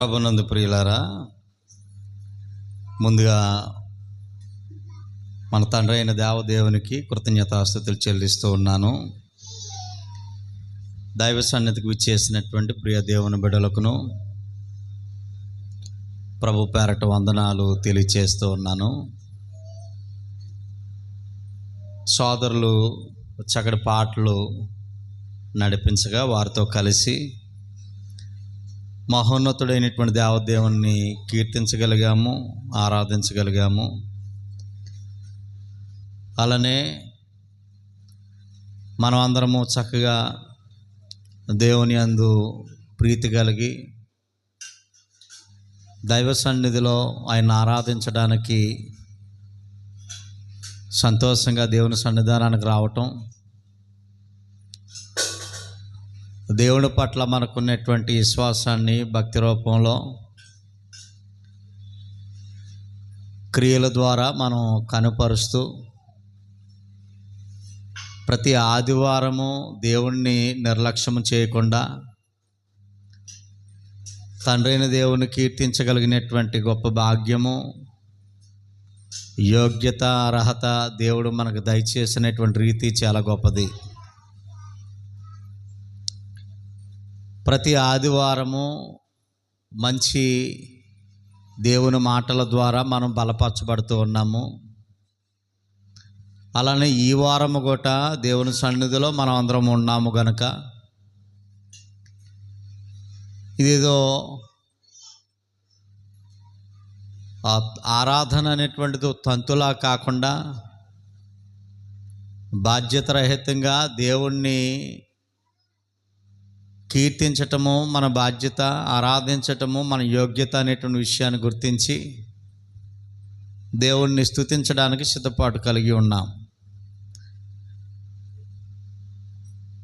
ప్రభునందు ప్రియులారా, ముందుగా మన తండ్రి అయిన దేవదేవునికి కృతజ్ఞతాస్తుతులు చెల్లిస్తూ ఉన్నాను. దైవ సన్నిధికి విచ్చేసినటువంటి ప్రియ దేవుని బిడ్డలకును ప్రభు పేరట వందనాలు తెలియచేస్తూ ఉన్నాను. సోదరులు చక్కటి పాటలు నడిపించగా వారితో కలిసి మహోన్నతుడైనటువంటి దేవదేవుని కీర్తించగలిగాము, ఆరాధించగలిగాము. అలానే మనం అందరము చక్కగా దేవుని యందు ప్రీతి కలిగి దైవ సన్నిధిలో ఆయన ఆరాధించడానికి సంతోషంగా దేవుని సన్నిధానానికి రావటం, దేవుని పట్ల మనకున్నటువంటి విశ్వాసాన్ని భక్తి రూపంలో క్రియల ద్వారా మనం కనుపరుస్తూ ప్రతి ఆదివారము దేవుణ్ణి నిర్లక్ష్యం చేయకుండా తండ్రి అయిన దేవుని కీర్తించగలిగినటువంటి గొప్ప భాగ్యము, యోగ్యత, అర్హత దేవుడు మనకు దయచేసినటువంటి రీతి చాలా గొప్పది. ప్రతి ఆదివారము మంచి దేవుని మాటల ద్వారా మనం బలపరచబడుతూ ఉన్నాము. అలానే ఈ వారము కూడా దేవుని సన్నిధిలో మనం అందరం ఉన్నాము గనుక ఇదేదో ఆరాధన అనేటువంటిది తంతులా కాకుండా బాధ్యతారహితంగా దేవుణ్ణి కీర్తించటము మన బాధ్యత, ఆరాధించటము మన యోగ్యత అనేటువంటి విషయాన్ని గుర్తించి దేవుణ్ణి స్తుతించడానికి సిద్ధపాటు కలిగి ఉన్నాం.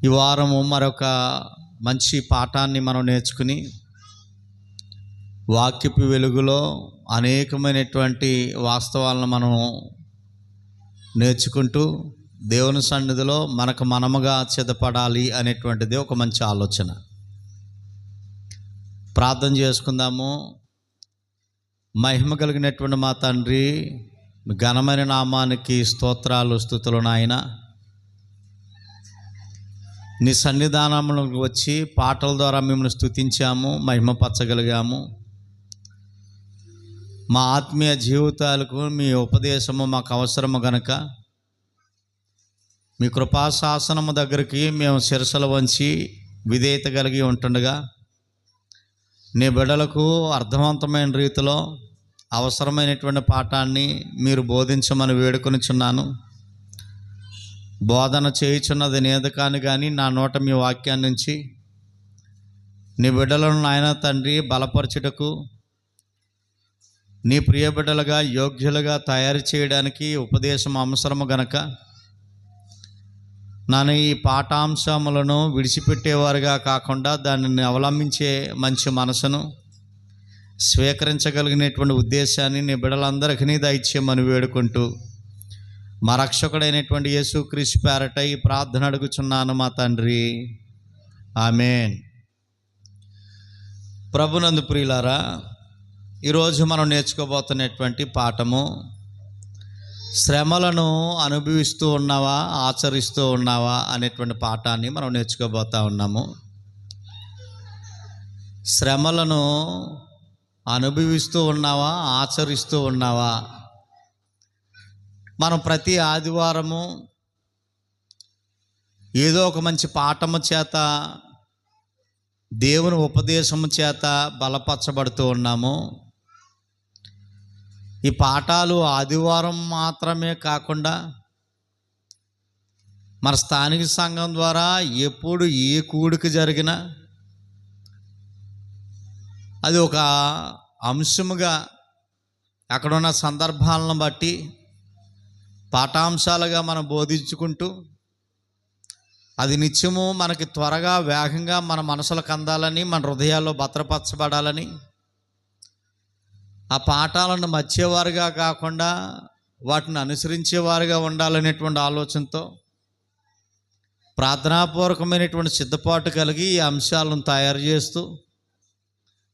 ఈ వారము మరొక మంచి పాఠాన్ని మనం నేర్చుకుని వాక్యపు వెలుగులో అనేకమైనటువంటి వాస్తవాలను మనం నేర్చుకుంటూ దేవుని సన్నిధిలో మనకు మనముగా సిద్ధపడాలి అనేటువంటిది ఒక మంచి ఆలోచన. ప్రార్థన చేసుకుందాము. మహిమ కలిగినటువంటి మా తండ్రి, ఘనమైన నామానికి స్తోత్రాలు, స్తుతులు నాయన. నీ సన్నిధానంలోకి వచ్చి పాటల ద్వారా మిమ్మల్ని స్తుతించాము, మహిమపరచగలిగాము. మా ఆత్మీయ జీవితాలకు మీ ఉపదేశము మాకు అవసరము గనక మీ కృపాశాసనము దగ్గరికి మేము శిరస్సులు వంచి విధేయత కలిగి ఉంటుండగా నీ బిడ్డలకు అర్థవంతమైన రీతిలో అవసరమైనటువంటి పాఠాన్ని మీరు బోధించమని వేడుకొనిచున్నాను. బోధన చేయుచున్నది నేదు కాని కానీ నా నోట మీ వాక్యాన్ని నుంచి నీ బిడ్డలను నాయన తండ్రి బలపరచుటకు, నీ ప్రియ బిడ్డలుగా యోగ్యులుగా తయారు చేయడానికి ఉపదేశం అవసరము గనక నన్ను ఈ పాఠాంశములను విడిచిపెట్టేవారుగా కాకుండా దానిని అవలంబించే మంచి మనసును స్వీకరించగలిగినటువంటి ఉద్దేశాన్ని నీ బిడ్డలందరికీ దయచేయమని వేడుకుంటూ మా రక్షకుడైనటువంటి యేసుక్రీస్తు పేరట ఈ ప్రార్థన అడుగుచున్నాను మా తండ్రి, ఆమేన్. ప్రభునందు ప్రియులారా, ఈరోజు మనం నేర్చుకోబోతున్నటువంటి పాఠము శ్రమలను అనుభవిస్తూ ఉన్నావా, ఆచరిస్తూ ఉన్నావా అనేటువంటి పాఠాన్ని మనం నేర్చుకోబోతా ఉన్నాము. శ్రమలను అనుభవిస్తూ ఉన్నావా, ఆచరిస్తూ ఉన్నావా? మనం ప్రతి ఆదివారము ఏదో ఒక మంచి పాఠము చేత, దేవుని ఉపదేశము చేత బలపరచబడుతూ ఉన్నాము. ఈ పాఠాలు ఆదివారం మాత్రమే కాకుండా మన స్థానిక సంఘం ద్వారా ఎప్పుడు ఏ కూడిక జరిగినా అది ఒక అంశముగా అక్కడున్న సందర్భాలను బట్టి పాఠాంశాలుగా మనం బోధించుకుంటూ అది నిత్యము మనకి త్వరగా వేగంగా మన మనసులకు అందాలని, మన హృదయాల్లో భద్రపరచబడాలని, ఆ పాఠాలను మర్చేవారుగా కాకుండా వాటిని అనుసరించేవారుగా ఉండాలనేటువంటి ఆలోచనతో ప్రార్థనాపూర్వకమైనటువంటి సిద్ధపాటు కలిగి ఈ అంశాలను తయారు చేస్తూ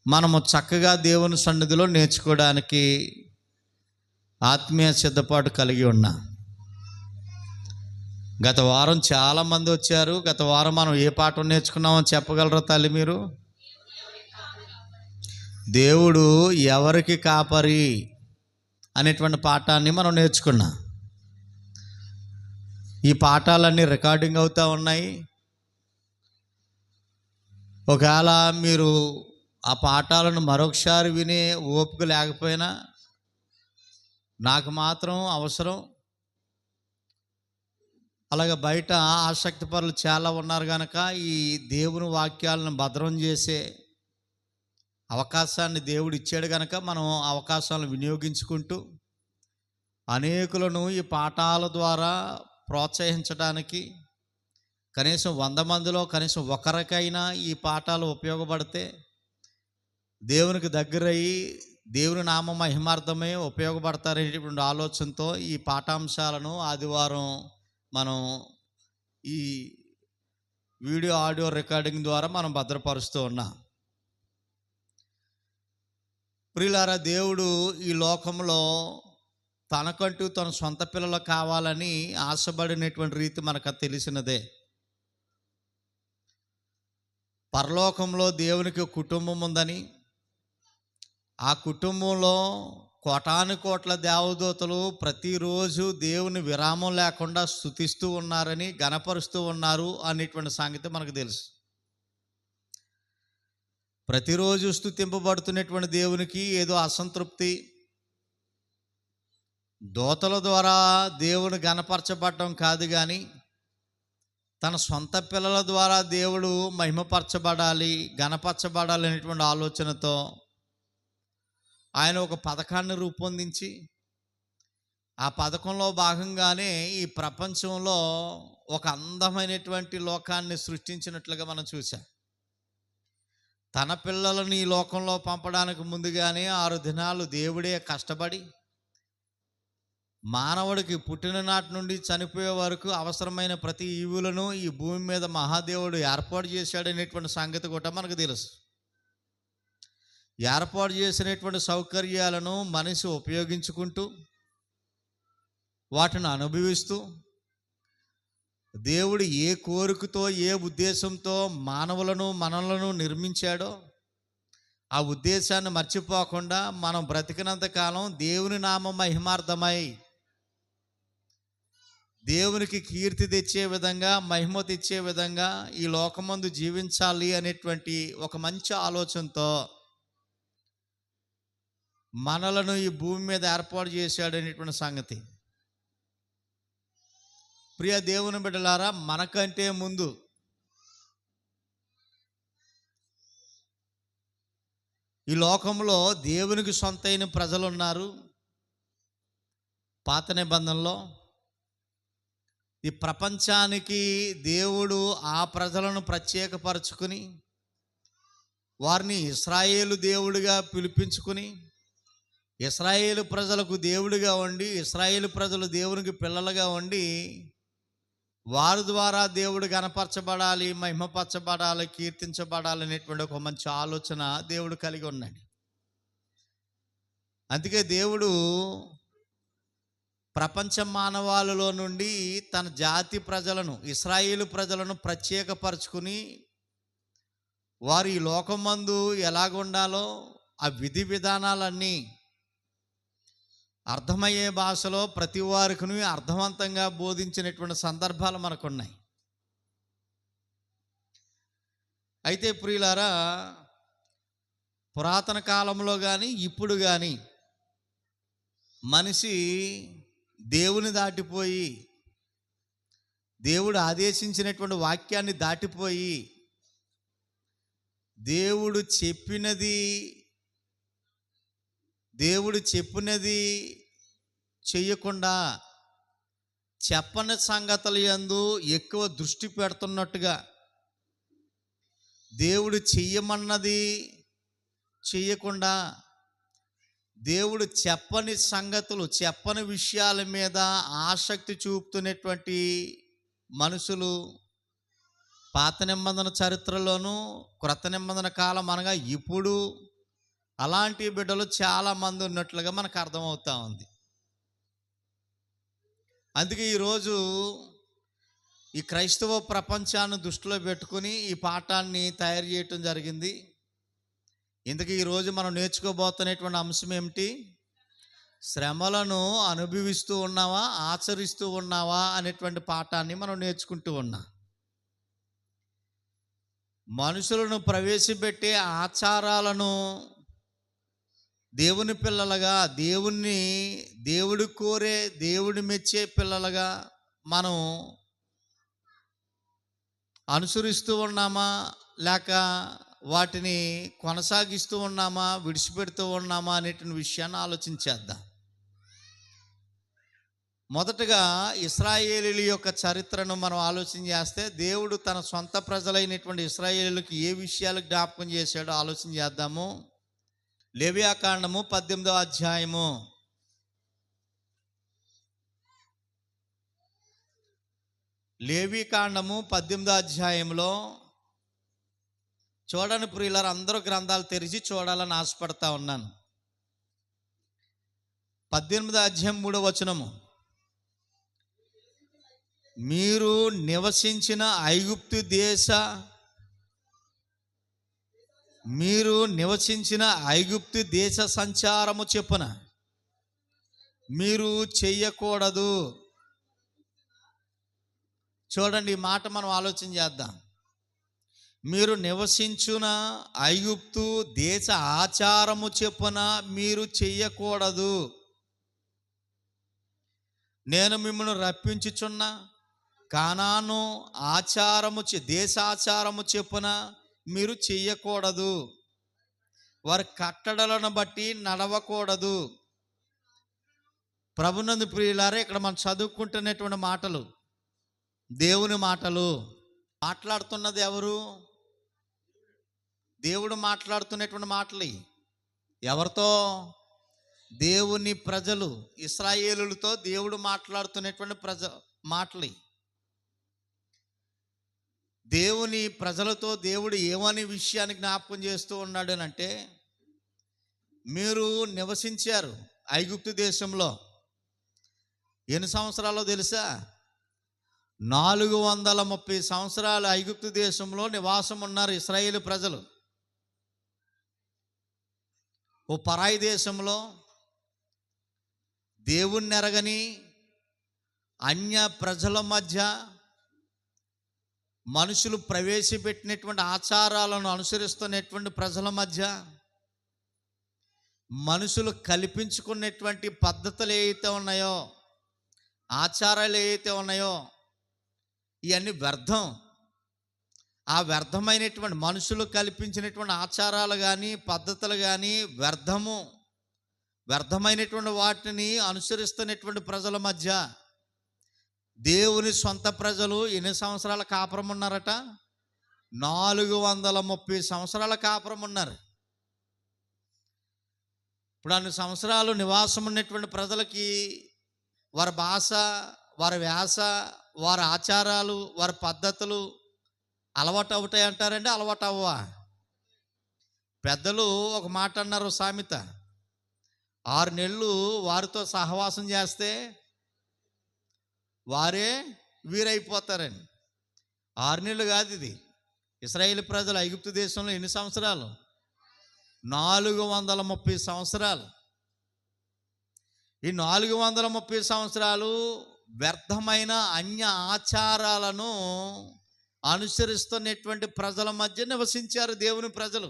మనము చక్కగా దేవుని సన్నిధిలో నేర్చుకోవడానికి ఆత్మీయ సిద్ధపాటు కలిగి ఉన్నా. గత వారం చాలామంది వచ్చారు. గత వారం మనం ఏ పాఠం నేర్చుకున్నామో చెప్పగలరా తల్లి మీరు? దేవుడు ఎవరికి కాపరి అనేటువంటి పాఠాన్ని మనం నేర్చుకున్నాం. ఈ పాఠాలన్నీ రికార్డింగ్ అవుతూ ఉన్నాయి. ఒకవేళ మీరు ఆ పాఠాలను మరొకసారి వినే ఓపిక లేకపోయినా నాకు మాత్రం అవసరం. అలాగే బయట ఆసక్తి పరులు చాలా ఉన్నారు కనుక ఈ దేవుని వాక్యాలను భద్రం చేసే అవకాశాన్ని దేవుడు ఇచ్చాడు కనుక మనం అవకాశాలను వినియోగించుకుంటూ అనేకులను ఈ పాఠాల ద్వారా ప్రోత్సహించడానికి కనీసం 100 మందిలో కనీసం ఒకరికైనా ఈ పాఠాలు ఉపయోగపడితే దేవునికి దగ్గరయ్యి దేవుని నామ మహిమార్థమే ఉపయోగపడతారనేటువంటి ఆలోచనతో ఈ పాఠాంశాలను ఆదివారం మనం ఈ వీడియో ఆడియో రికార్డింగ్ ద్వారా మనం భద్రపరుస్తూ ఉన్నాం. ప్రియులారా, దేవుడు ఈ లోకంలో తనకంటూ తన సొంత పిల్లలు కావాలని ఆశపడినటువంటి రీతి మనకు తెలిసినదే. పరలోకంలో దేవునికి కుటుంబం ఉందని, ఆ కుటుంబంలో కోటాను కోట్ల దేవదూతలు ప్రతిరోజు దేవుని విరామం లేకుండా స్తుతిస్తూ ఉన్నారని, గణపరుస్తూ ఉన్నారు అనేటువంటి సంగతి మనకు తెలుసు. ప్రతిరోజు స్తుతింపబడుతున్నటువంటి దేవునికి ఏదో అసంతృప్తి, దూతల ద్వారా దేవుని గణపరచబడటం కాదు, కానీ తన సొంత పిల్లల ద్వారా దేవుడు మహిమపరచబడాలి, గణపరచబడాలి అనేటువంటి ఆలోచనతో ఆయన ఒక పథకాన్ని రూపొందించి ఆ పథకంలో భాగంగానే ఈ ప్రపంచంలో ఒక అందమైనటువంటి లోకాన్ని సృష్టించినట్లుగా మనం చూసాం. తన పిల్లలను ఈ లోకంలో పంపడానికి ముందుగానే 6 దినాలు దేవుడే కష్టపడి మానవుడికి పుట్టిన నాటి నుండి చనిపోయే వరకు అవసరమైన ప్రతి ఈవులను ఈ భూమి మీద మహాదేవుడు ఏర్పాటు చేశాడనేటువంటి సంగతి కూడా మనకు తెలుసు. ఏర్పాటు చేసినటువంటి సౌకర్యాలను మనిషి ఉపయోగించుకుంటూ వాటిని అనుభవిస్తూ దేవుడు ఏ కోరికతో ఏ ఉద్దేశంతో మనలను నిర్మించాడో ఆ ఉద్దేశాన్ని మర్చిపోకుండా మనం బ్రతికినంత కాలం దేవుని నామ మహిమార్థమై దేవునికి కీర్తి తెచ్చే విధంగా, మహిమ తెచ్చే విధంగా ఈ లోకమందు జీవించాలి అనేటువంటి ఒక మంచి ఆలోచనతో మనలను ఈ భూమి మీద ఏర్పాటు చేశాడు అనేటువంటి సంగతి. ప్రియ దేవుని బిడ్డలారా, మనకంటే ముందు ఈ లోకంలో దేవునికి సొంతైన ప్రజలు ఉన్నారు. పాత నిబంధనలో ఈ ప్రపంచానికి దేవుడు ఆ ప్రజలను ప్రత్యేకపరచుకుని వారిని ఇశ్రాయేలు దేవుడిగా పిలిపించుకుని ఇశ్రాయేలు ప్రజలకు దేవుడిగా ఉండి, ఇశ్రాయేలు ప్రజలు దేవునికి పిల్లలుగా ఉండి వారి ద్వారా దేవుడు గణపరచబడాలి, మహిమపరచబడాలి, కీర్తించబడాలి అనేటువంటి ఒక మంచి ఆలోచన దేవుడు కలిగి ఉన్నాడు. అందుకే దేవుడు ప్రపంచ మానవాళిలో నుండి తన జాతి ప్రజలను, ఇశ్రాయేలు ప్రజలను ప్రత్యేకపరచుకుని వారు ఈ లోకమందు ఎలాగుండాలో ఆ విధి విధానాలన్నీ అర్థమయ్యే భాషలో ప్రతి వారికి అర్థవంతంగా బోధించినటువంటి సందర్భాలు మనకున్నాయి. అయితే ప్రియులారా, పురాతన కాలంలో కానీ ఇప్పుడు కానీ మనిషి దేవుని దాటిపోయి, దేవుడు ఆదేశించినటువంటి వాక్యాన్ని దాటిపోయి దేవుడు చెప్పినది చెయ్యకుండా చెప్పని సంగతుల యందు ఎక్కువ దృష్టి పెడుతున్నట్టుగా, దేవుడు చెయ్యమన్నది చెయ్యకుండా దేవుడు చెప్పని సంగతులు, చెప్పని విషయాల మీద ఆసక్తి చూపుతున్నటువంటి మనుషులు పాత నిబంధన చరిత్రలోనూ క్రొత్త నిబంధన కాలం అనగా ఇప్పుడు అలాంటి బిడ్డలు చాలామంది ఉన్నట్లుగా మనకు అర్థమవుతా ఉంది. అందుకే ఈరోజు ఈ క్రైస్తవ ప్రపంచాన్ని దృష్టిలో పెట్టుకుని ఈ పాఠాన్ని తయారు చేయటం జరిగింది. ఇందుకు ఈరోజు మనం నేర్చుకోబోతున్నటువంటి అంశం ఏమిటి? శ్రమలను అనుభవిస్తూ ఉన్నావా, ఆచరిస్తూ ఉన్నావా అనేటువంటి పాఠాన్ని మనం నేర్చుకుంటూ ఉన్నాం. మనుషులను ప్రవేశపెట్టే ఆచారాలను దేవుని పిల్లలుగా, దేవుడు కోరే, దేవుడు మెచ్చే పిల్లలుగా మనం అనుసరిస్తూ ఉన్నామా, లేక వాటిని కొనసాగిస్తూ ఉన్నామా, విడిచిపెడుతూ ఉన్నామా అనేటువంటి విషయాన్ని ఆలోచించేద్దాం. మొదటగా ఇశ్రాయేలీయుల యొక్క చరిత్రను మనం ఆలోచన చేస్తే, దేవుడు తన సొంత ప్రజలైనటువంటి ఇశ్రాయేలీయులకు ఏ విషయాలు జ్ఞాపకం చేశాడో ఆలోచన చేద్దాము. లేవియాకాండము 18వ అధ్యాయము. లేవికాండము 18వ అధ్యాయంలో చూడని ప్రియులారా, అందరూ గ్రంథాలు తెరిచి చూడాలని ఆశపడతా ఉన్నాను. 18వ అధ్యాయం 3వ వచనము. మీరు నివసించిన ఐగుప్తు దేశ సంచారము చెప్పున మీరు చెయ్యకూడదు. చూడండి, ఈ మాట మనం ఆలోచన చేద్దాం. మీరు నివసించిన ఐగుప్తు దేశ ఆచారము చెప్పున మీరు చెయ్యకూడదు. నేను మిమ్మల్ని రప్పించుచున్న కానాను దేశాచారము చెప్పున మీరు చెయ్యకూడదు. వారి కట్టడలను బట్టి నడవకూడదు. ప్రభునందు ప్రియులారా, ఇక్కడ మనం చదువుకుంటున్నటువంటి మాటలు దేవుని మాటలు. మాట్లాడుతున్నది ఎవరు? దేవుడు మాట్లాడుతున్నటువంటి మాటలు. ఎవరితో? దేవుని ప్రజలు, ఇశ్రాయేలులతో దేవుడు మాట్లాడుతున్నటువంటి మాటలు. దేవుని ప్రజలతో దేవుడు ఏమని విషయాన్ని జ్ఞాపకం చేస్తూ ఉన్నాడు అంటే, మీరు నివసించారు ఐగుప్తు దేశంలో. ఎన్ని సంవత్సరాలు తెలుసా? 430 సంవత్సరాలు ఐగుప్తు దేశంలో నివాసం ఉన్నారు ఇశ్రాయేలు ప్రజలు. ఓ పరాయి దేశంలో దేవుణ్ణి ఎరగని అన్య ప్రజల మధ్య మనుషులు ప్రవేశపెట్టినటువంటి ఆచారాలను అనుసరిస్తున్నటువంటి ప్రజల మధ్య మనుషులు కల్పించుకున్నటువంటి పద్ధతులు ఏవైతే ఉన్నాయో, ఆచారాలు ఏవైతే ఉన్నాయో, ఇవన్నీ వ్యర్థం. ఆ వ్యర్థమైనటువంటి మనుషులు కల్పించినటువంటి ఆచారాలు కానీ పద్ధతులు కానీ వ్యర్థమైనటువంటి వాటిని అనుసరిస్తున్నటువంటి ప్రజల మధ్య దేవుని సొంత ప్రజలు ఎన్ని సంవత్సరాల కాపురం ఉన్నారట? 430 సంవత్సరాల కాపురం ఉన్నారు. ఇప్పుడు అన్ని సంవత్సరాలు నివాసం ఉన్నటువంటి ప్రజలకి వారి భాష, వారి వ్యాస, వారి ఆచారాలు, వారి పద్ధతులు అలవాటు అవుతాయి అంటారండి. అలవాటు అవ్వవా? పెద్దలు ఒక మాట అన్నారు, సామెత. 6 నెలలు వారితో సహవాసం చేస్తే వారే వీరైపోతారని. 6 నెలలు కాదు ఇది. ఇశ్రాయేలు ప్రజలు ఐగుప్తు దేశంలో ఎన్ని సంవత్సరాలు? 430 సంవత్సరాలు. ఈ 430 సంవత్సరాలు వ్యర్థమైన అన్య ఆచారాలను అనుసరిస్తున్నటువంటి ప్రజల మధ్య నివసించారు దేవుని ప్రజలు.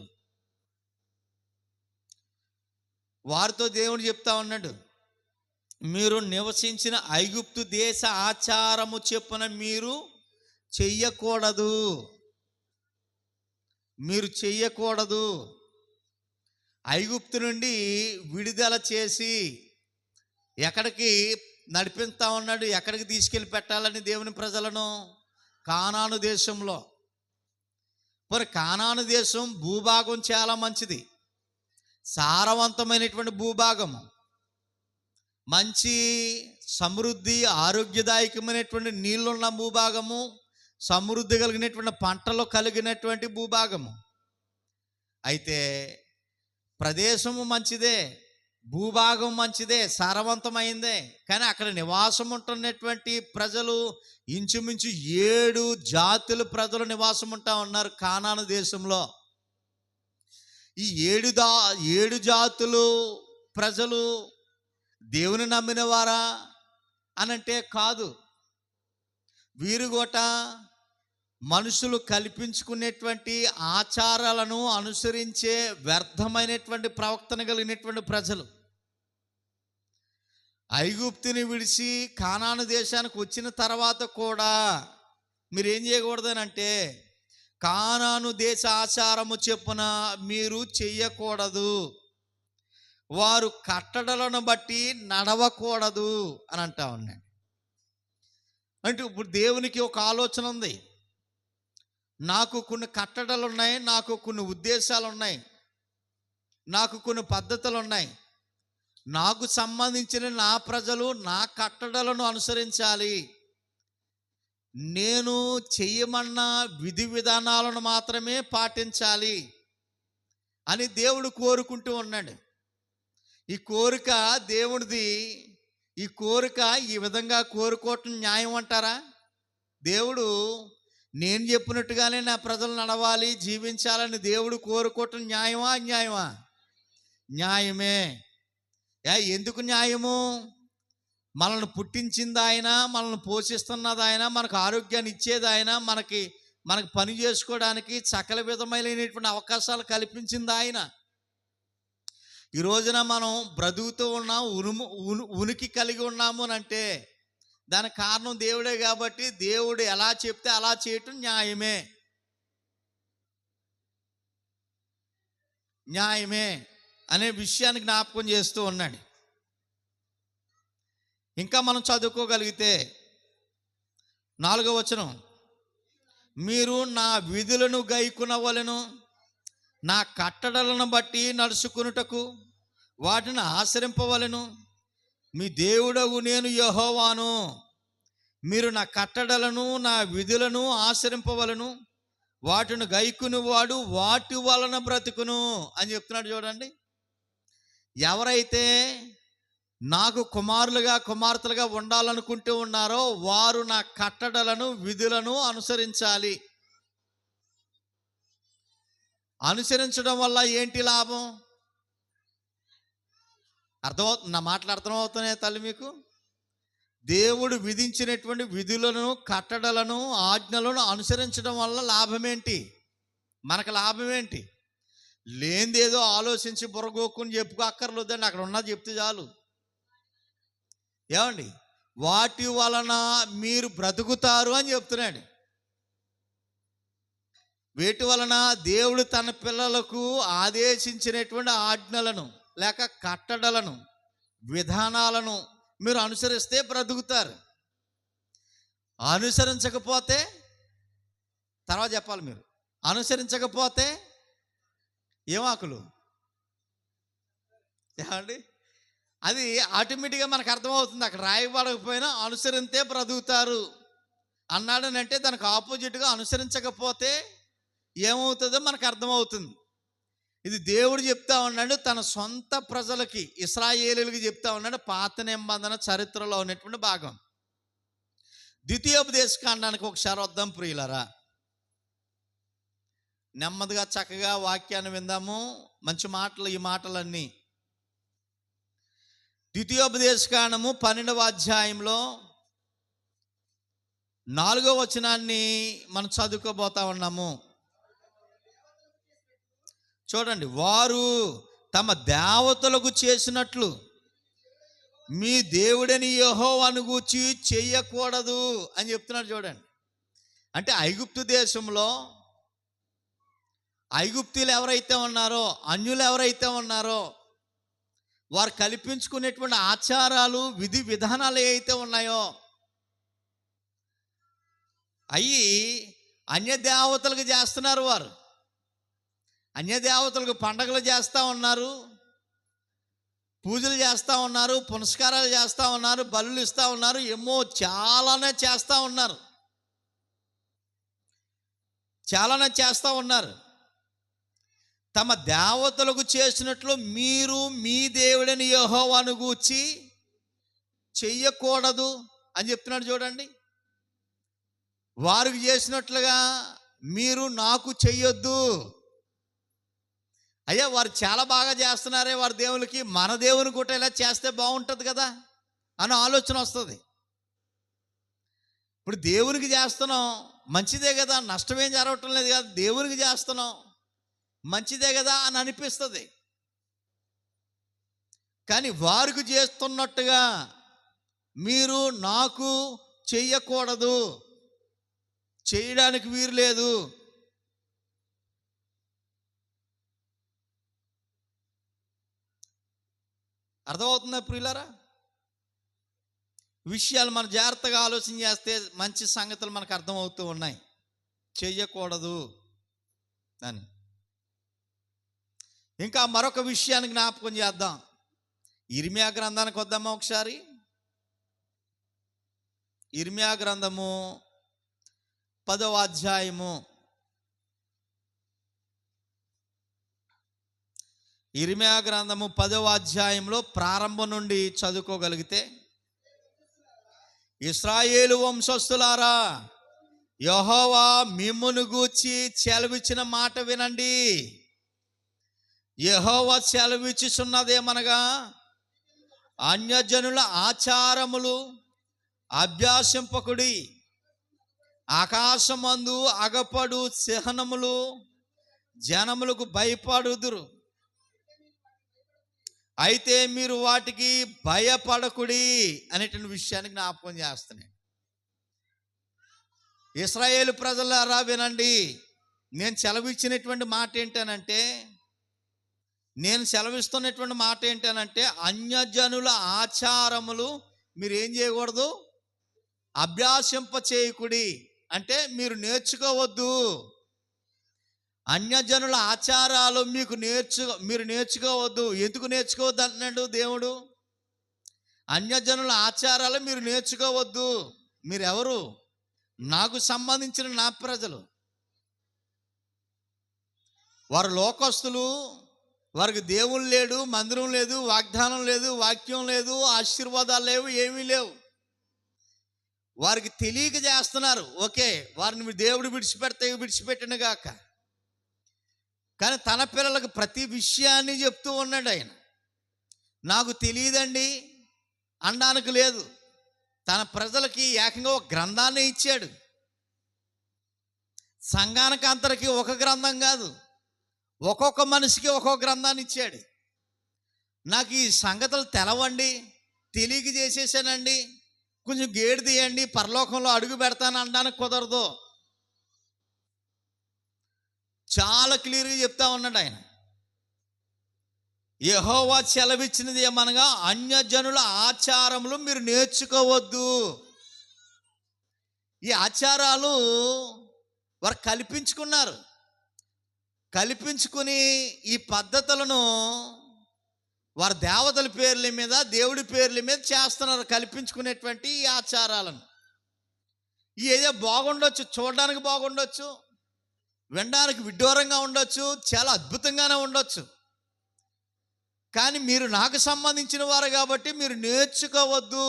వారితో దేవుడు చెప్తా ఉన్నాడు, మీరు నివసించిన ఐగుప్తు దేశ ఆచారము చెప్పున మీరు చెయ్యకూడదు. ఐగుప్తు నుండి విడుదల చేసి ఎక్కడికి నడిపిస్తా ఉన్నాడు? ఎక్కడికి తీసుకెళ్ళి పెట్టాలని దేవుని ప్రజలను? కానాను దేశంలో. మరి కానాను దేశం భూభాగం చాలా మంచిది, సారవంతమైనటువంటి భూభాగము, మంచి సమృద్ధి, ఆరోగ్యదాయకమైనటువంటి నీళ్ళున్న భూభాగము, సమృద్ధి కలిగినటువంటి పంటలు కలిగినటువంటి భూభాగము. అయితే ప్రదేశము మంచిదే, భూభాగం మంచిదే, సారవంతమైందే. కానీ అక్కడ నివాసం ఉంటున్నటువంటి ప్రజలు ఇంచుమించు 7 జాతుల ప్రజలు నివాసం ఉంటా ఉన్నారు కానాను దేశంలో. ఈ 7 జాతులు ప్రజలు దేవుని నమ్మిన వారా అనంటే కాదు. వీరు కూడా మనుషులు కల్పించుకునేటువంటి ఆచారాలను అనుసరించే వ్యర్థమైనటువంటి ప్రవర్తన కలిగినటువంటి ప్రజలు. ఐగుప్తుని విడిచి కానాను దేశానికి వచ్చిన తర్వాత కూడా మీరు ఏం చేయకూడదనంటే, కానాను దేశ ఆచారము చెప్పున మీరు చెయ్యకూడదు, వారు కట్టడలను బట్టి నడవకూడదు అని అంటా ఉన్నాడు. అంటే ఇప్పుడు దేవునికి ఒక ఆలోచన ఉంది. నాకు కొన్ని కట్టడలు ఉన్నాయి, నాకు కొన్ని ఉద్దేశాలు ఉన్నాయి, నాకు కొన్ని పద్ధతులు ఉన్నాయి. నాకు సంబంధించిన నా ప్రజలు నా కట్టడలను అనుసరించాలి. నేను చెయ్యమన్న విధి విధానాలను మాత్రమే పాటించాలి అని దేవుడు కోరుకుంటూ ఉన్నాడు. ఈ కోరిక దేవుడిది. ఈ కోరిక ఈ విధంగా కోరుకోవటం న్యాయం అంటారా? దేవుడు నేను చెప్పినట్టుగానే నా ప్రజలు నడవాలి, జీవించాలని దేవుడు కోరుకోవటం న్యాయమా అన్యాయమా? న్యాయమే. ఎందుకు న్యాయము? మనల్ని పుట్టించింది ఆయన, మనల్ని పోషిస్తున్నది ఆయన, మనకు ఆరోగ్యాన్ని ఇచ్చేది ఆయన, మనకి పని చేసుకోవడానికి సకల విధమైనటువంటి అవకాశాలు కల్పించింది ఆయన. ఈ రోజున మనం బ్రతుకుతూ ఉన్నాం, ఉనికి కలిగి ఉన్నాము అని అంటే దానికి కారణం దేవుడే. కాబట్టి దేవుడు ఎలా చెప్తే అలా చేయటం న్యాయమే. న్యాయమే అనే విషయాన్ని జ్ఞాపకం చేస్తూ ఉన్నాడు. ఇంకా మనం చదువుకోగలిగితే 4వ వచనం, మీరు నా విధులను గైకొనవలెను, నా కట్టడలను బట్టి నడుచుకొనుటకు వాటిని ఆచరింపవలెను, మీ దేవుడగు నేను యెహోవాను, మీరు నా కట్టడలను నా విధులను ఆచరింపవలను, వాటిని గైకొనువాడు వాటి వలన బ్రతుకును అని చెప్తున్నాడు. చూడండి, ఎవరైతే నాకు కుమారులుగా కుమార్తెలుగా ఉండాలనుకుంటూ ఉన్నారో వారు నా కట్టడలను విధులను అనుసరించాలి. అనుసరించడం వల్ల ఏంటి లాభం? నా మాటలు అర్థమవుతున్నాయి తల్లి మీకు? దేవుడు విధించినటువంటి విధులను, కట్టడలను, ఆజ్ఞలను అనుసరించడం వల్ల లాభం ఏంటి? మనకు లాభం ఏంటి? లేనిదేదో ఆలోచించి బుర్రగోక్కుని చెప్పుకో అక్కర్లేదండి, అక్కడ ఉన్నది చెప్తే చాలు. ఏమండి, వాటి వలన మీరు బ్రతుకుతారు అని చెప్తున్నాడు. వీటి వలన దేవుడు తన పిల్లలకు ఆదేశించినటువంటి ఆజ్ఞలను లేక కట్టడలను, విధానాలను మీరు అనుసరిస్తే బ్రతుకుతారు. అనుసరించకపోతే తర్వాత చెప్పాలి. మీరు అనుసరించకపోతే ఏమాకులు ఏమండి, అది ఆటోమేటిక్గా మనకు అర్థమవుతుంది. అక్కడ రాయబడకపోయినా అనుసరిస్తే బ్రతుకుతారు అన్నాడనంటే దానికి ఆపోజిట్గా అనుసరించకపోతే ఏమవుతుందో మనకు అర్థమవుతుంది. ఇది దేవుడు చెప్తా ఉన్నాడు తన సొంత ప్రజలకి, ఇశ్రాయేలీయులకి చెప్తా ఉన్నాడు. పాత నిబంధన చరిత్రలో ఉన్నటువంటి భాగం. ద్వితీయోపదేశకాండానికి ఒకసారి వద్దాం ప్రియులరా. నెమ్మదిగా చక్కగా వాక్యాన్ని విందాము. మంచి మాటలు ఈ మాటలన్నీ. ద్వితీయోపదేశకాండము 12వ అధ్యాయంలో 4వ వచనాన్ని మనం చదువుకోబోతా ఉన్నాము. చూడండి, వారు తమ దేవతలకు చేసినట్లు మీ దేవుడని యెహోవాను గూర్చి చెయ్యకూడదు అని చెప్తున్నాడు. చూడండి, అంటే ఐగుప్తు దేశంలో ఐగుప్తీయులు ఎవరైతే ఉన్నారో, అన్యులు ఎవరైతే ఉన్నారో, వారు కల్పించుకునేటువంటి ఆచారాలు, విధి విధానాలు ఏవైతే ఉన్నాయో అవి అన్య దేవతలకు చేస్తున్నారు. వారు అన్య దేవతలకు పండగలు చేస్తూ ఉన్నారు, పూజలు చేస్తూ ఉన్నారు, పునస్కారాలు చేస్తూ ఉన్నారు, బలులు ఇస్తూ ఉన్నారు, ఏమో చాలానే చేస్తూ ఉన్నారు. తమ దేవతలకు చేసినట్లు మీరు మీ దేవుడని యెహోవాను గూర్చి చెయ్యకూడదు అని చెప్తున్నాడు చూడండి. వారికి చేసినట్లుగా మీరు నాకు చెయ్యొద్దు. అయ్యా వారు చాలా బాగా చేస్తున్నారే వారి దేవునికి, మన దేవుని కూడా ఇలా చేస్తే బాగుంటుంది కదా అని ఆలోచన వస్తుంది. ఇప్పుడు దేవునికి చేస్తున్నాం మంచిదే కదా, నష్టమేం జరగటం లేదు కదా, దేవునికి చేస్తున్నాం మంచిదే కదా అని అనిపిస్తుంది. కానీ వారికి చేస్తున్నట్టుగా మీరు నాకు చెయ్యకూడదు, చేయడానికి వీలు లేదు. అర్థమవుతుందా ప్రియులారా? విషయాలు మనం జాగ్రత్తగా ఆలోచన చేస్తే మంచి సంగతులు మనకు అర్థమవుతూ ఉన్నాయి. చెయ్యకూడదు అని. ఇంకా మరొక విషయాన్ని జ్ఞాపకం చేద్దాం. ఇర్మియా గ్రంథానికి వద్దామా ఒకసారి. ఇర్మియా గ్రంథము 10వ అధ్యాయము. ఇర్మియా గ్రంథము 10వ అధ్యాయంలో ప్రారంభం నుండి చదువుకోగలిగితే, ఇశ్రాయేలు వంశస్థులారా, యెహోవా మిమ్మును గూర్చి సెలవిచ్చిన మాట వినండి. యెహోవా సెలవిచ్చుచున్నదేమనగా, అన్యజనుల ఆచారములు అభ్యాసింపకుడి. ఆకాశమందు అగపడు చిహ్నములు జనములకు భయపడుదురు, అయితే మీరు వాటికి భయపడకుడి అనేటువంటి విషయాన్ని జ్ఞాపకం చేస్తున్నాను. ఇశ్రాయేలు ప్రజలారా వినండి, నేను సెలవిచ్చినటువంటి మాట ఏంటనంటే, నేను సెలవిస్తున్నటువంటి మాట ఏంటనంటే, అన్యజనుల ఆచారములు మీరు ఏం చేయకూడదు, అభ్యాసింప చేయకుడి. అంటే మీరు నేర్చుకోవద్దు. అన్యజనుల ఆచారాలు మీరు నేర్చుకోవద్దు. ఎందుకు నేర్చుకోవద్దు అంటున్నాడు దేవుడు? అన్యజనుల ఆచారాలు మీరు నేర్చుకోవద్దు. మీరెవరు? నాకు సంబంధించిన నా ప్రజలు. వారు లోకస్తులు, వారికి దేవుడు లేడు, మందిరం లేదు, వాగ్దానం లేదు, వాక్యం లేదు, ఆశీర్వాదాలు లేవు, ఏమీ లేవు. వారికి తెలియక చేస్తున్నారు. ఓకే, వారిని దేవుడు విడిచిపెట్టిన గాక. కానీ తన పిల్లలకు ప్రతి విషయాన్ని చెప్తూ ఉన్నాడు ఆయన. నాకు తెలియదండి అనడానికి లేదు. తన ప్రజలకి ఏకంగా ఒక గ్రంథాన్ని ఇచ్చాడు. సంఘానికి అందరికి ఒక గ్రంథం కాదు, ఒక్కొక్క మనిషికి ఒక్కొక్క గ్రంథాన్ని ఇచ్చాడు. నాకు ఈ సంగతులు తెలవండి, తెలియక చేసేసానండి, కొంచెం గేడు తీయండి, పరలోకంలో అడుగు పెడతాను అనడానికి కుదరదు. చాలా క్లియర్గా చెప్తా ఉన్నాడు ఆయన. యెహోవా సెలవిచ్చినది ఏమనగా, అన్యజనుల ఆచారములు మీరు నేర్చుకోవద్దు. ఈ ఆచారాలు వారు కల్పించుకున్నారు. కల్పించుకుని ఈ పద్ధతులను వారి దేవతల పేర్ల మీద, దేవుడి పేర్ల మీద చేస్తున్నారు. కల్పించుకునేటువంటి ఈ ఆచారాలను. ఏదో బాగుండొచ్చు, చూడడానికి బాగుండొచ్చు, వినడానికి విడ్డూరంగా ఉండొచ్చు, చాలా అద్భుతంగానే ఉండొచ్చు. కానీ మీరు నాకు సంబంధించిన వారు కాబట్టి మీరు నేర్చుకోవద్దు.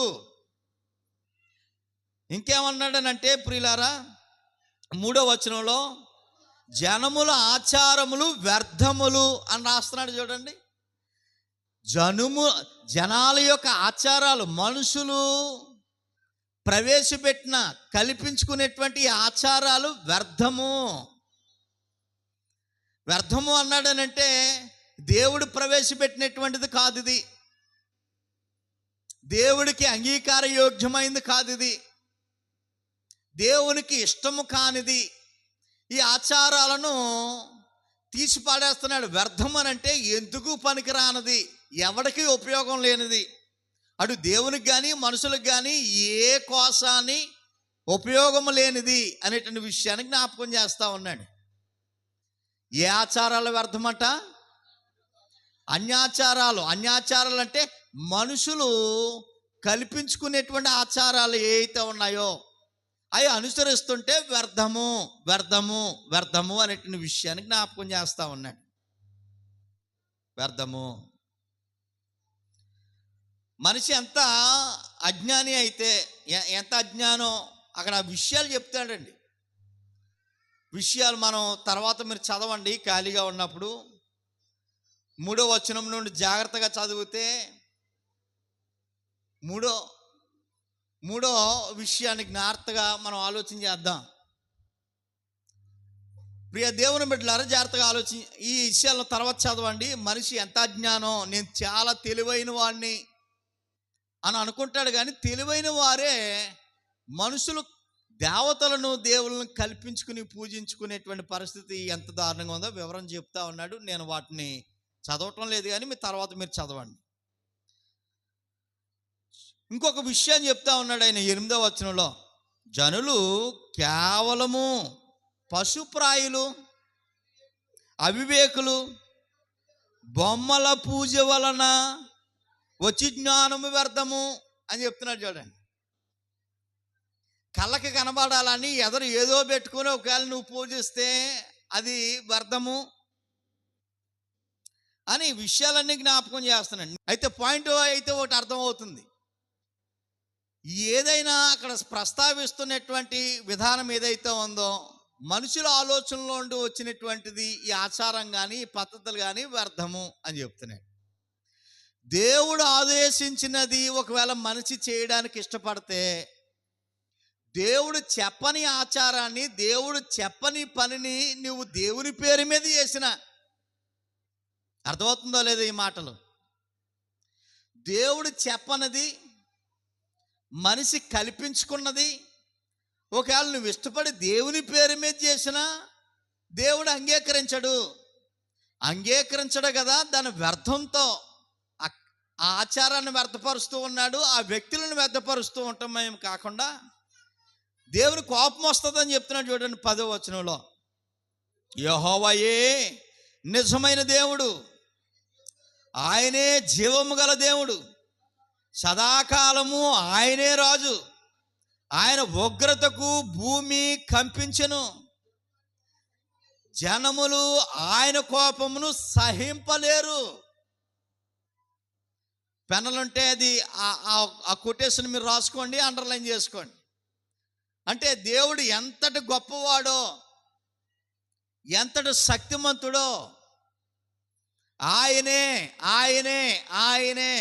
ఇంకేమన్నాడనంటే ప్రియులారా, 3వ వచనంలో, జనముల ఆచారములు వ్యర్థములు అని రాస్తున్నాడు చూడండి. జనాల యొక్క ఆచారాలు, మనుషులు ప్రవేశపెట్టిన కల్పించుకునేటువంటి ఆచారాలు వ్యర్థము. వ్యర్థము అన్నాడనంటే దేవుడు ప్రవేశపెట్టినటువంటిది కాదు ఇది, దేవుడికి అంగీకార యోగ్యమైంది కాదు ఇది, దేవునికి ఇష్టము కానిది. ఈ ఆచారాలను తీసి పాడేస్తున్నాడు. వ్యర్థం అని అంటే ఎందుకు పనికిరానిది, ఎవరికి ఉపయోగం లేనిది, అటు దేవునికి కానీ మనుషులకు కానీ ఏ కోసాన్ని ఉపయోగం లేనిది అనేటువంటి విషయాన్ని జ్ఞాపకం చేస్తూ ఉన్నాడు. ఏ ఆచారాలు వ్యర్థమట? అన్యాచారాలు. అన్యాచారాలు అంటే మనుషులు కల్పించుకునేటువంటి ఆచారాలు ఏవైతే ఉన్నాయో అవి అనుసరిస్తుంటే వ్యర్థము వ్యర్థము వ్యర్థము అనేటువంటి విషయాన్ని జ్ఞాపకం చేస్తూ ఉన్నాడు. వ్యర్థము. మనిషి ఎంత అజ్ఞాని అయితే ఎంత అజ్ఞానం అక్కడ విషయాలు చెప్తాడండి. విషయాలు మనం తర్వాత మీరు చదవండి ఖాళీగా ఉన్నప్పుడు. 3వ వచనం నుండి జాగ్రత్తగా చదివితే మూడో విషయాన్ని జ్ఞార్తగా మనం ఆలోచన చేద్దాం. ప్రియ దేవుని బిడ్డలారా, జాగ్రత్తగా ఈ విషయాలను తర్వాత చదవండి. మనిషి ఎంత అజ్ఞానం, నేను చాలా తెలివైన వాడిని అని అనుకుంటాడు. కానీ తెలివైన వారే మనుషులు దేవతలను దేవుళ్ళను కల్పించుకుని పూజించుకునేటువంటి పరిస్థితి ఎంత దారుణంగా ఉందో వివరం చెప్తా ఉన్నాడు. నేను వాటిని చదవటం లేదు, కానీ మీరు తర్వాత మీరు చదవండి. ఇంకొక విషయాన్ని చెప్తా ఉన్నాడు ఆయన 8వ వచనంలో. జనులు కేవలము పశుప్రాయులు, అవివేకులు, బొమ్మల పూజ వలన వచ్చి జ్ఞానము వ్యర్థము అని చెప్తున్నాడు. చూడండి, కళ్ళకి కనబడాలని ఎదరు ఏదో పెట్టుకొని ఒకవేళ నువ్వు పూజిస్తే అది వ్యర్థము అని విషయాలన్నీ జ్ఞాపకం చేస్తున్నాడు. అయితే పాయింట్ అయితే ఒకటి అర్థమవుతుంది. ఏదైనా అక్కడ ప్రస్తావిస్తున్నటువంటి విధానం ఏదైతే ఉందో, మనుషుల ఆలోచనలో ఉండి వచ్చినటువంటిది ఈ ఆచారం కానీ ఈ పద్ధతులు కానీ వ్యర్థము అని చెప్తున్నాడు. దేవుడు ఆదేశించినది ఒకవేళ మనిషి చేయడానికి ఇష్టపడితే, దేవుడు చెప్పని ఆచారాన్ని, దేవుడు చెప్పని పనిని నువ్వు దేవుని పేరు మీద చేసిన, అర్థమవుతుందో లేదో ఈ మాటలు? దేవుడు చెప్పనది, మనిషి కల్పించుకున్నది ఒకవేళ నువ్వు ఇష్టపడి దేవుని పేరు మీద చేసినా దేవుడు అంగీకరించడు కదా. దాని వ్యర్థంతో ఆ ఆచారాన్ని వ్యర్థపరుస్తూ ఉన్నాడు, ఆ వ్యక్తులను వ్యర్థపరుస్తూ ఉంటాం. మేము కాకుండా దేవుని కోపం వస్తుందని చెప్తున్నాడు. చూడండి 10వ వచనంలో, యెహోవాయే నిజమైన దేవుడు, ఆయనే జీవము గల దేవుడు, సదాకాలము ఆయనే రాజు, ఆయన ఉగ్రతకు భూమి కంపించెను, జనములు ఆయన కోపమును సహింపలేరు. పెన్నులుంటే అది ఆ కొటేషన్ మీరు రాసుకోండి, అండర్లైన్ చేసుకోండి. అంటే దేవుడు ఎంతటి గొప్పవాడో, ఎంతటి శక్తిమంతుడో, ఆయనే ఆయనే ఆయనే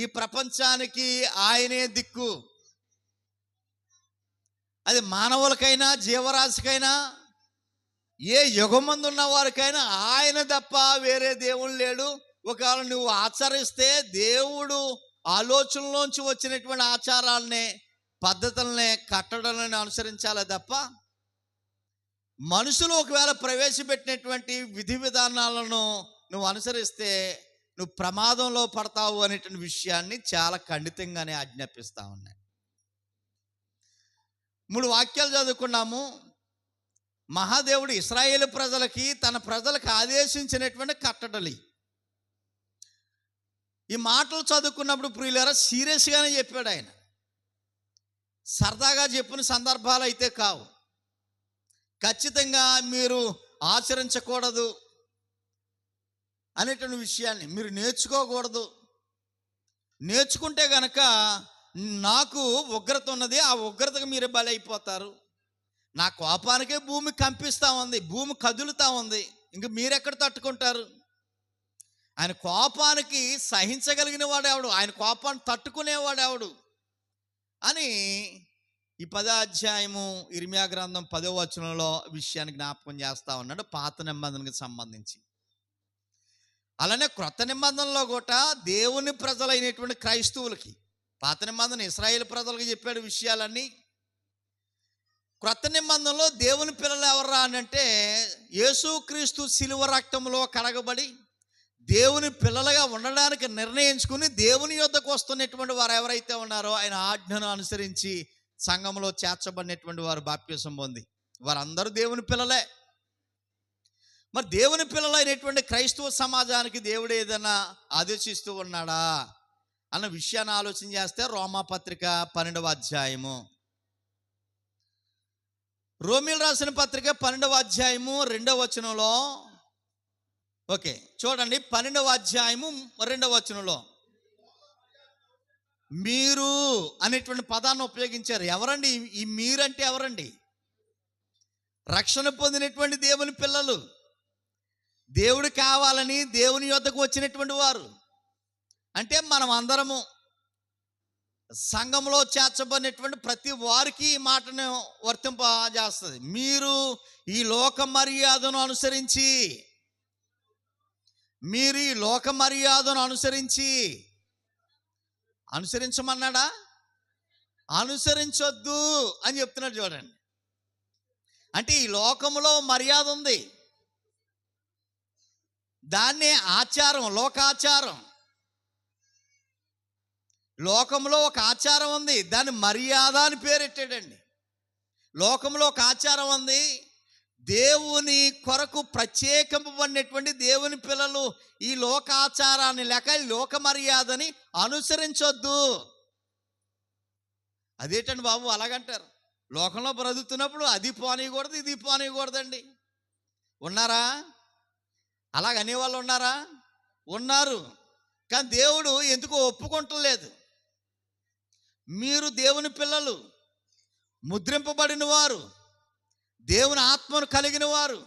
ఈ ప్రపంచానికి ఆయనే దిక్కు. అది మానవులకైనా జీవరాశికైనా ఏ యుగమందు ఉన్న వారికైనా ఆయన తప్ప వేరే దేవుడు లేడు. ఒకవేళ నువ్వు ఆచరిస్తే దేవుడు ఆలోచనలోంచి వచ్చినటువంటి ఆచారాలనే పద్ధతులనే కట్టడాలను అనుసరించాలి తప్ప మనుషులు ఒకవేళ ప్రవేశపెట్టినటువంటి విధి విధానాలను నువ్వు అనుసరిస్తే నువ్వు ప్రమాదంలో పడతావు అనేటువంటి విషయాన్ని చాలా ఖండితంగానే ఆజ్ఞాపిస్తా ఉన్నాయి. 3 వాక్యాలు చదువుకున్నాము. మహాదేవుడు ఇశ్రాయేలు ప్రజలకి, తన ప్రజలకు ఆదేశించినటువంటి కట్టడలు. ఈ మాటలు చదువుకున్నప్పుడు ప్రియులారా సీరియస్గానే చెప్పాడు ఆయన. సరదాగా చెప్పిన సందర్భాలు అయితే కావు. ఖచ్చితంగా మీరు ఆచరించకూడదు అనేటువంటి విషయాన్ని మీరు నేర్చుకోకూడదు. నేర్చుకుంటే గనక నాకు ఉగ్రత ఉన్నది, ఆ ఉగ్రతకు మీరు బలైపోతారు. నా కోపానికే భూమి కంపిస్తూ ఉంది, భూమి కదులుతూ ఉంది, ఇంక మీరెక్కడ తట్టుకుంటారు? ఆయన కోపానికి సహించగలిగిన వాడెవడు? ఆయన కోపాన్ని తట్టుకునేవాడు ఎవడు అని ఈ 10వ అధ్యాయము ఇర్మియా గ్రంథం 10వ వచనంలో విషయాన్ని జ్ఞాపకం చేస్తా ఉన్నాడు, పాత నిబంధనకు సంబంధించి. అలానే క్రొత్త నిబంధనలో కూడా దేవుని ప్రజలైనటువంటి క్రైస్తవులకి, పాత నిబంధన ఇశ్రాయేలు ప్రజలకు చెప్పాడు విషయాలన్నీ. క్రొత్త నిబంధనలో దేవుని పిల్లలు ఎవర్రా అని అంటే, యేసుక్రీస్తు శిలువ రక్తంలో కడగబడి దేవుని పిల్లలుగా ఉండడానికి నిర్ణయించుకుని దేవుని యొద్దకు వస్తున్నటువంటి వారు ఎవరైతే ఉన్నారో, ఆయన ఆజ్ఞను అనుసరించి సంఘంలో చేర్చబడినటువంటి వారు బాప్తిసం పొంది వారందరూ దేవుని పిల్లలే. మరి దేవుని పిల్లలైనటువంటి క్రైస్తవ సమాజానికి దేవుడు ఏదైనా ఆదేశిస్తూ ఉన్నాడా అన్న విషయాన్ని ఆలోచన చేస్తే రోమాపత్రిక 12వ అధ్యాయము, రోమీలు రాసిన పత్రిక 12వ అధ్యాయము 2వ వచనంలో ఓకే, చూడండి 12వ అధ్యాయము 2వ వచనంలో మీరు అనేటువంటి పదాన్ని ఉపయోగించారు. ఎవరండి ఈ మీరు అంటే? ఎవరండి? రక్షణ పొందినటువంటి దేవుని పిల్లలు, దేవుడు కావాలని దేవుని యొద్దకు వచ్చినటువంటి వారు. అంటే మనం అందరము సంఘంలో చేర్చబడినటువంటి ప్రతి వారికి ఈ మాటను వర్తింపజేస్తుంది. మీరు ఈ లోక మర్యాదను అనుసరించి, మీరు ఈ లోక మర్యాదను అనుసరించమన్నాడా? అనుసరించొద్దు అని చెప్తున్నాడు. చూడండి, అంటే ఈ లోకంలో మర్యాద ఉంది, దాన్నే ఆచారం, లోకాచారం. లోకంలో ఒక ఆచారం ఉంది, దాన్ని మర్యాద అని పేరెట్టాడండి. లోకంలో ఒక ఆచారం ఉంది, దేవుని కొరకు ప్రత్యేకింపబడినటువంటి దేవుని పిల్లలు ఈ లోకాచారాన్ని లేక లోక మర్యాదని అనుసరించొద్దు. అదేంటండి బాబు అలాగంటారు? లోకంలో బ్రతుకుతున్నప్పుడు అది పోనీయకూడదు, ఇది పోనీయకూడదండి. ఉన్నారా? అలాగనేవాళ్ళు ఉన్నారా? ఉన్నారు. కానీ దేవుడు ఎందుకు ఒప్పుకుంటలేదు? మీరు దేవుని పిల్లలు, ముద్రింపబడిన వారు, దేవుని ఆత్మను కలిగిన వారు,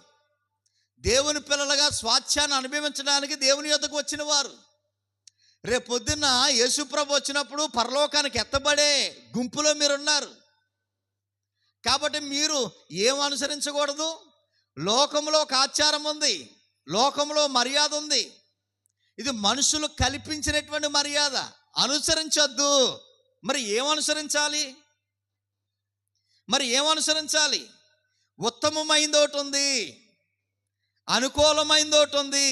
దేవుని పిల్లలుగా స్వాస్థ్యాన్ని అనుభవించడానికి దేవుని యొద్దకు వచ్చిన వారు. రేపు పొద్దున్న యేసుప్రభు వచ్చినప్పుడు పరలోకానికి ఎత్తబడే గుంపులో మీరున్నారు. కాబట్టి మీరు ఏం అనుసరించకూడదు? లోకంలో ఒక ఆచారం ఉంది, లోకంలో మర్యాద ఉంది, ఇది మనుషులు కల్పించినటువంటి మర్యాద, అనుసరించొద్దు. మరి ఏమనుసరించాలి? ఉత్తమమైంది ఒకటి ఉంది, అనుకూలమైంది ఒకటి ఉంది,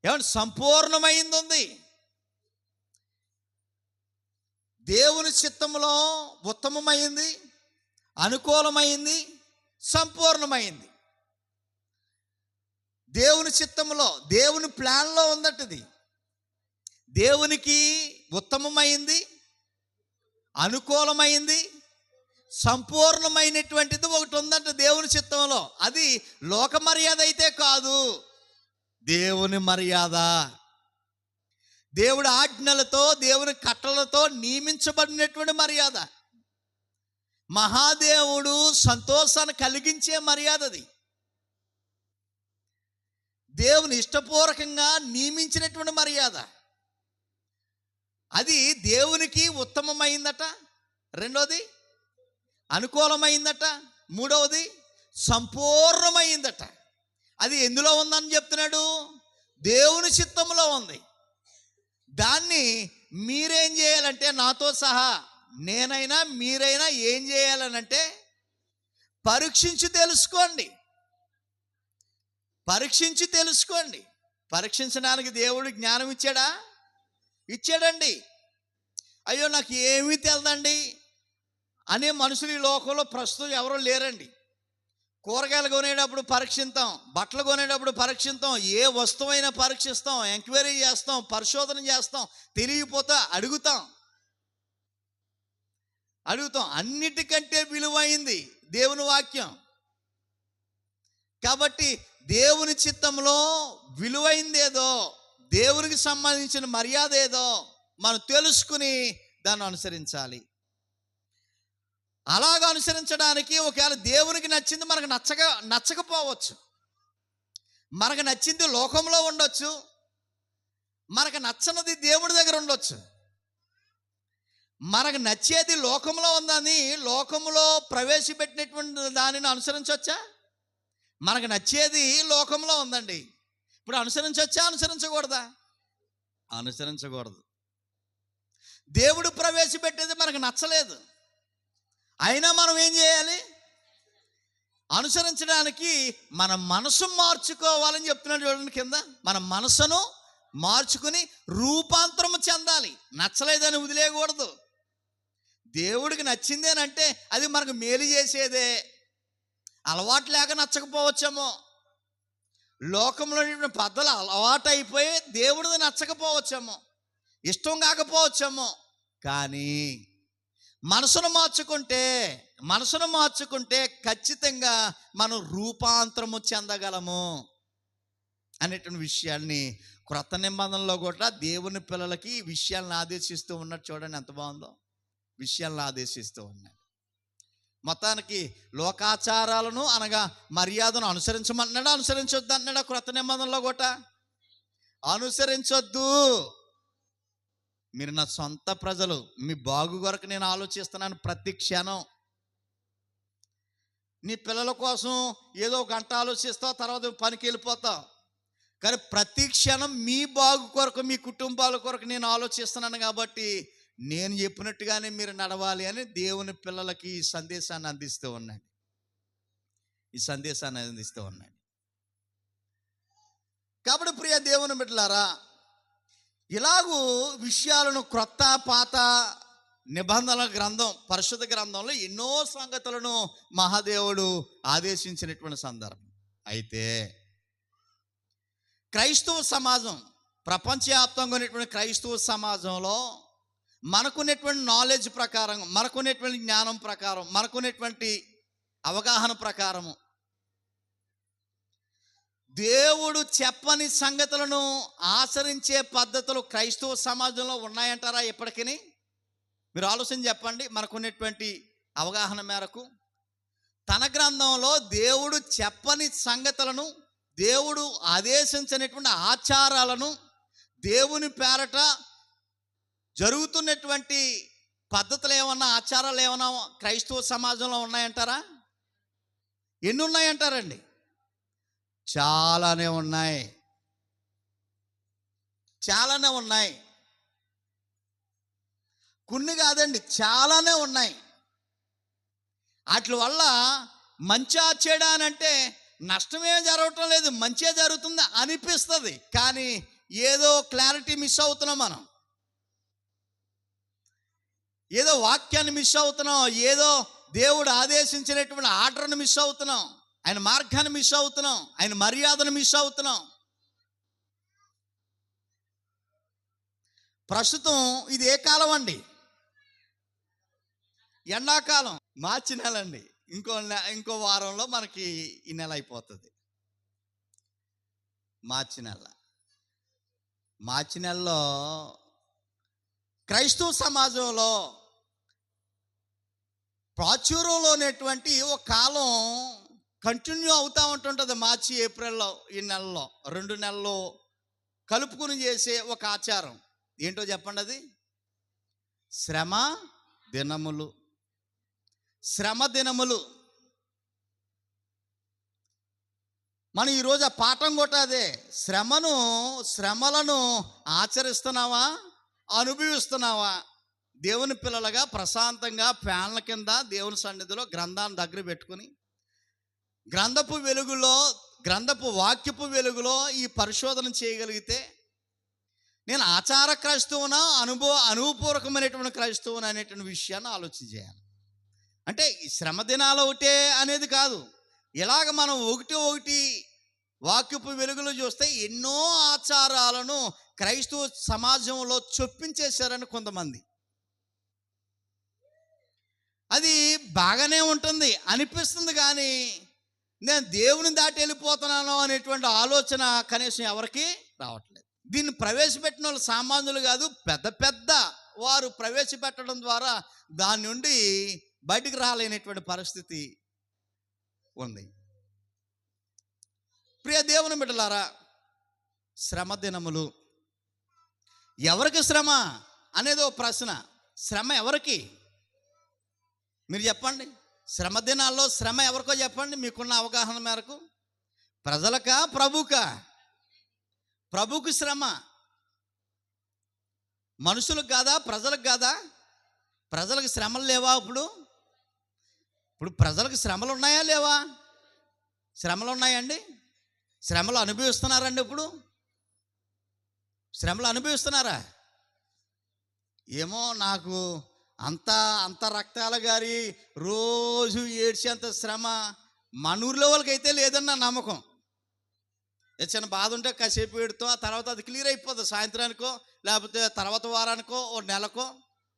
ఏమంటే సంపూర్ణమైంది ఉంది. దేవుని చిత్తంలో ఉత్తమమైంది, అనుకూలమైంది, సంపూర్ణమైంది. దేవుని చిత్తంలో, దేవుని ప్లాన్లో ఉందటది. దేవునికి ఉత్తమమైంది, అనుకూలమైంది, సంపూర్ణమైనటువంటిది ఒకటి ఉందంట దేవుని చిత్తంలో. అది లోక మర్యాద అయితే కాదు, దేవుని మర్యాద. దేవుడి ఆజ్ఞలతో, దేవుని కట్టలతో నియమించబడినటువంటి మర్యాద. మహాదేవుడు సంతోషాన్ని కలిగించే మర్యాద అది. దేవుని ఇష్టపూర్వకంగా నియమించినటువంటి మర్యాద అది. దేవునికి ఉత్తమమైందట, రెండోది అనుకూలమైందట, మూడవది సంపూర్ణమైందట. అది ఎందులో ఉందని చెప్తున్నాడు? దేవుని చిత్తంలో ఉంది. దాన్ని మీరేం చేయాలంటే, నాతో సహా నేనైనా మీరైనా ఏం చేయాలనంటే పరీక్షించి తెలుసుకోండి. పరీక్షించడానికి దేవుడు జ్ఞానం ఇచ్చాడా? ఇచ్చాడండి. అయ్యో నాకు ఏమీ తెలదండి అనే మనుషులు ఈ లోకంలో ప్రస్తుతం ఎవరో లేరండి. కూరగాయలు కొనేటప్పుడు పరీక్షిస్తాం, బట్టలు కొనేటప్పుడు పరీక్షిస్తాం, ఏ వస్తువైనా పరీక్షిస్తాం, ఎంక్వైరీ చేస్తాం, పరిశోధన చేస్తాం, తెలియకపోతే అడుగుతాం. అన్నిటికంటే విలువైంది దేవుని వాక్యం. కాబట్టి దేవుని చిత్తంలో విలువైంది ఏదో, దేవునికి సంబంధించిన మర్యాద ఏదో మనం తెలుసుకుని దాన్ని అనుసరించాలి. అలాగ అనుసరించడానికి ఒకవేళ దేవునికి నచ్చింది మనకు నచ్చకపోవచ్చు. మనకు నచ్చింది లోకంలో ఉండొచ్చు, మనకు నచ్చనిది దేవుడి దగ్గర ఉండొచ్చు. మనకు నచ్చేది లోకంలో ఉందని లోకంలో ప్రవేశపెట్టినటువంటి దానిని అనుసరించవచ్చా? మనకు నచ్చేది లోకంలో ఉందండి, ఇప్పుడు అనుసరించవచ్చా? అనుసరించకూడదా? అనుసరించకూడదు. దేవుడు ప్రవేశపెట్టేది మనకు నచ్చలేదు, అయినా మనం ఏం చేయాలి? అనుసరించడానికి మన మనసు మార్చుకోవాలని చెప్తున్నాడు. చూడండి కింద, మన మనసును మార్చుకుని రూపాంతరము చెందాలి. నచ్చలేదని వదిలేయకూడదు. దేవుడికి నచ్చిందేనంటే అది మనకు మేలు చేసేదే. అలవాటు లేక నచ్చకపోవచ్చేమో, లోకంలో పద్ధతులు అలవాటు అయిపోయి దేవుడిది నచ్చకపోవచ్చేమో, ఇష్టం కాకపోవచ్చేమో. కానీ మనసును మార్చుకుంటే ఖచ్చితంగా మనం రూపాంతరము చెందగలము. అనేటువంటి విషయాన్ని క్రొత్త నిబంధనలో కూడా దేవుని పిల్లలకి ఈ విషయాలను ఆదేశిస్తూ ఉన్నట్టు చూడండి, ఎంత బాగుందో. విషయాలను ఆదేశిస్తూ ఉన్నాడు. మొత్తానికి లోకాచారాలను అనగా మర్యాదను అనుసరించమన్నాడా, అనుసరించొద్దు అన్నాడా? క్రొత్త నిబంధనలో కూడా అనుసరించొద్దు. మీరు నా సొంత ప్రజలు, మీ బాగు కొరకు నేను ఆలోచిస్తున్నాను ప్రతి క్షణం. నీ పిల్లల కోసం ఏదో గంట ఆలోచిస్తావు, తర్వాత పనికి వెళ్ళిపోతావు. కానీ ప్రతి క్షణం మీ బాగు కొరకు, మీ కుటుంబాల కొరకు నేను ఆలోచిస్తున్నాను. కాబట్టి నేను చెప్పినట్టుగానే మీరు నడవాలి అని దేవుని పిల్లలకి ఈ సందేశాన్ని అందిస్తూ ఉన్నాడు. ఈ సందేశాన్ని అందిస్తూ ఉన్నాడు. కాబట్టి ప్రియ దేవుని బిడ్డలారా, ఇలాగూ విషయాలను క్రొత్త పాత నిబంధనల గ్రంథం, పరిశుద్ధ గ్రంథంలో ఎన్నో సంగతులను మహాదేవుడు ఆదేశించినటువంటి సందర్భం. అయితే క్రైస్తవ సమాజం, ప్రపంచవ్యాప్తంగా ఉన్నటువంటి క్రైస్తవ సమాజంలో మనకున్నటువంటి నాలెడ్జ్ ప్రకారం, మనకున్నటువంటి జ్ఞానం ప్రకారం, మనకున్నటువంటి అవగాహన ప్రకారము దేవుడు చెప్పని సంగతులను ఆచరించే పద్ధతులు క్రైస్తవ సమాజంలో ఉన్నాయంటారా ఇప్పటికీ? మీరు ఆలోచన చెప్పండి. మనకున్నటువంటి అవగాహన మేరకు తన గ్రంథంలో దేవుడు చెప్పని సంగతులను, దేవుడు ఆదేశించినటువంటి ఆచారాలను, దేవుని పేరట జరుగుతున్నటువంటి పద్ధతులు ఏమన్నా, ఆచారాలు ఏమన్నా క్రైస్తవ సమాజంలో ఉన్నాయంటారా? ఎన్ని ఉన్నాయంటారండి? చాలానే ఉన్నాయి. చాలానే ఉన్నాయి. కొన్ని కాదండి, చాలానే ఉన్నాయి. వాటి వల్ల మంచి చెడు అని అంటే నష్టమేం జరగటం లేదు, మంచే జరుగుతుంది అనిపిస్తుంది. కానీ ఏదో క్లారిటీ మిస్ అవుతున్నాం మనం, ఏదో వాక్యాన్ని మిస్ అవుతున్నాం, ఏదో దేవుడు ఆదేశించినటువంటి ఆర్డర్ని మిస్ అవుతున్నాం, ఆయన మార్గాన్ని మిస్ అవుతున్నాం, ఆయన మర్యాదను మిస్ అవుతున్నాం. ప్రస్తుతం ఇది ఏ కాలం అండి? ఎండాకాలం. మార్చి నెల అండి. ఇంకో వారంలో మనకి ఈ నెల అయిపోతుంది. మార్చి నెలలో క్రైస్తవ సమాజంలో ప్రాచుర్యంలోనేటువంటి ఒక కాలం కంటిన్యూ అవుతూ ఉంటుంటుంది. మార్చి ఏప్రిల్లో, ఈ నెలలో 2 నెలలు కలుపుకుని చేసే ఒక ఆచారం ఏంటో చెప్పండి. అది శ్రమ దినములు. శ్రమ దినములు. మనం ఈరోజు ఆ పాఠం కూడా అదే. శ్రమలను ఆచరిస్తున్నావా, అనుభవిస్తున్నావా? దేవుని పిల్లలుగా ప్రశాంతంగా ఫ్యాన్ల కింద దేవుని సన్నిధిలో గ్రంథాన్ని దగ్గర పెట్టుకుని గ్రంథపు వాక్యపు వెలుగులో ఈ పరిశోధన చేయగలిగితే నేను ఆచార క్రైస్తవునా, అనుభవపూర్వకమైనటువంటి క్రైస్తవునా అనేటువంటి విషయాన్ని ఆలోచన చేయాలి. అంటే ఈ శ్రమ దినాలు ఒకటే అనేది కాదు. ఇలాగ మనం ఒకటి వాక్యపు వెలుగులో చూస్తే ఎన్నో ఆచారాలను క్రైస్తవ సమాజంలో చొప్పించేశారని కొంతమంది. అది బాగానే ఉంటుంది అనిపిస్తుంది, కానీ నేను దేవుని దాటి వెళ్ళిపోతున్నాను అనేటువంటి ఆలోచన కనీసం ఎవరికి రావట్లేదు. దీన్ని ప్రవేశపెట్టిన వాళ్ళు సామాన్యులు కాదు, పెద్ద వారు ప్రవేశపెట్టడం ద్వారా దాని నుండి బయటికి రాలేనటువంటి పరిస్థితి ఉంది. ప్రియ దేవుని బిడ్డలారా, శ్రమ దినములు. ఎవరికి శ్రమ అనేది ఓ ప్రశ్న. శ్రమ ఎవరికి? మీరు చెప్పండి. శ్రమ దినాల్లో శ్రమ ఎవరికో చెప్పండి మీకున్న అవగాహన మేరకు. ప్రజలకా, ప్రభుకా? ప్రభుకు శ్రమ. మనుషులకు కాదా, ప్రజలకు కాదా? ప్రజలకు శ్రమలు లేవా? ఇప్పుడు ప్రజలకు శ్రమలు ఉన్నాయా లేవా? శ్రమలు ఉన్నాయండి. శ్రమలు అనుభవిస్తున్నారండి. ఇప్పుడు శ్రమలు అనుభవిస్తున్నారా? ఏమో, నాకు అంత రక్తాల గారి రోజు ఏడ్చేంత శ్రమ మన ఊర్లో వాళ్ళకైతే లేదన్న నమ్మకం. చిన్న బాధ ఉంటే కాసేపు ఏడుతో ఆ తర్వాత అది క్లియర్ అయిపోతుంది. సాయంత్రానికో, లేకపోతే తర్వాత వారానికో, ఓ నెలకో,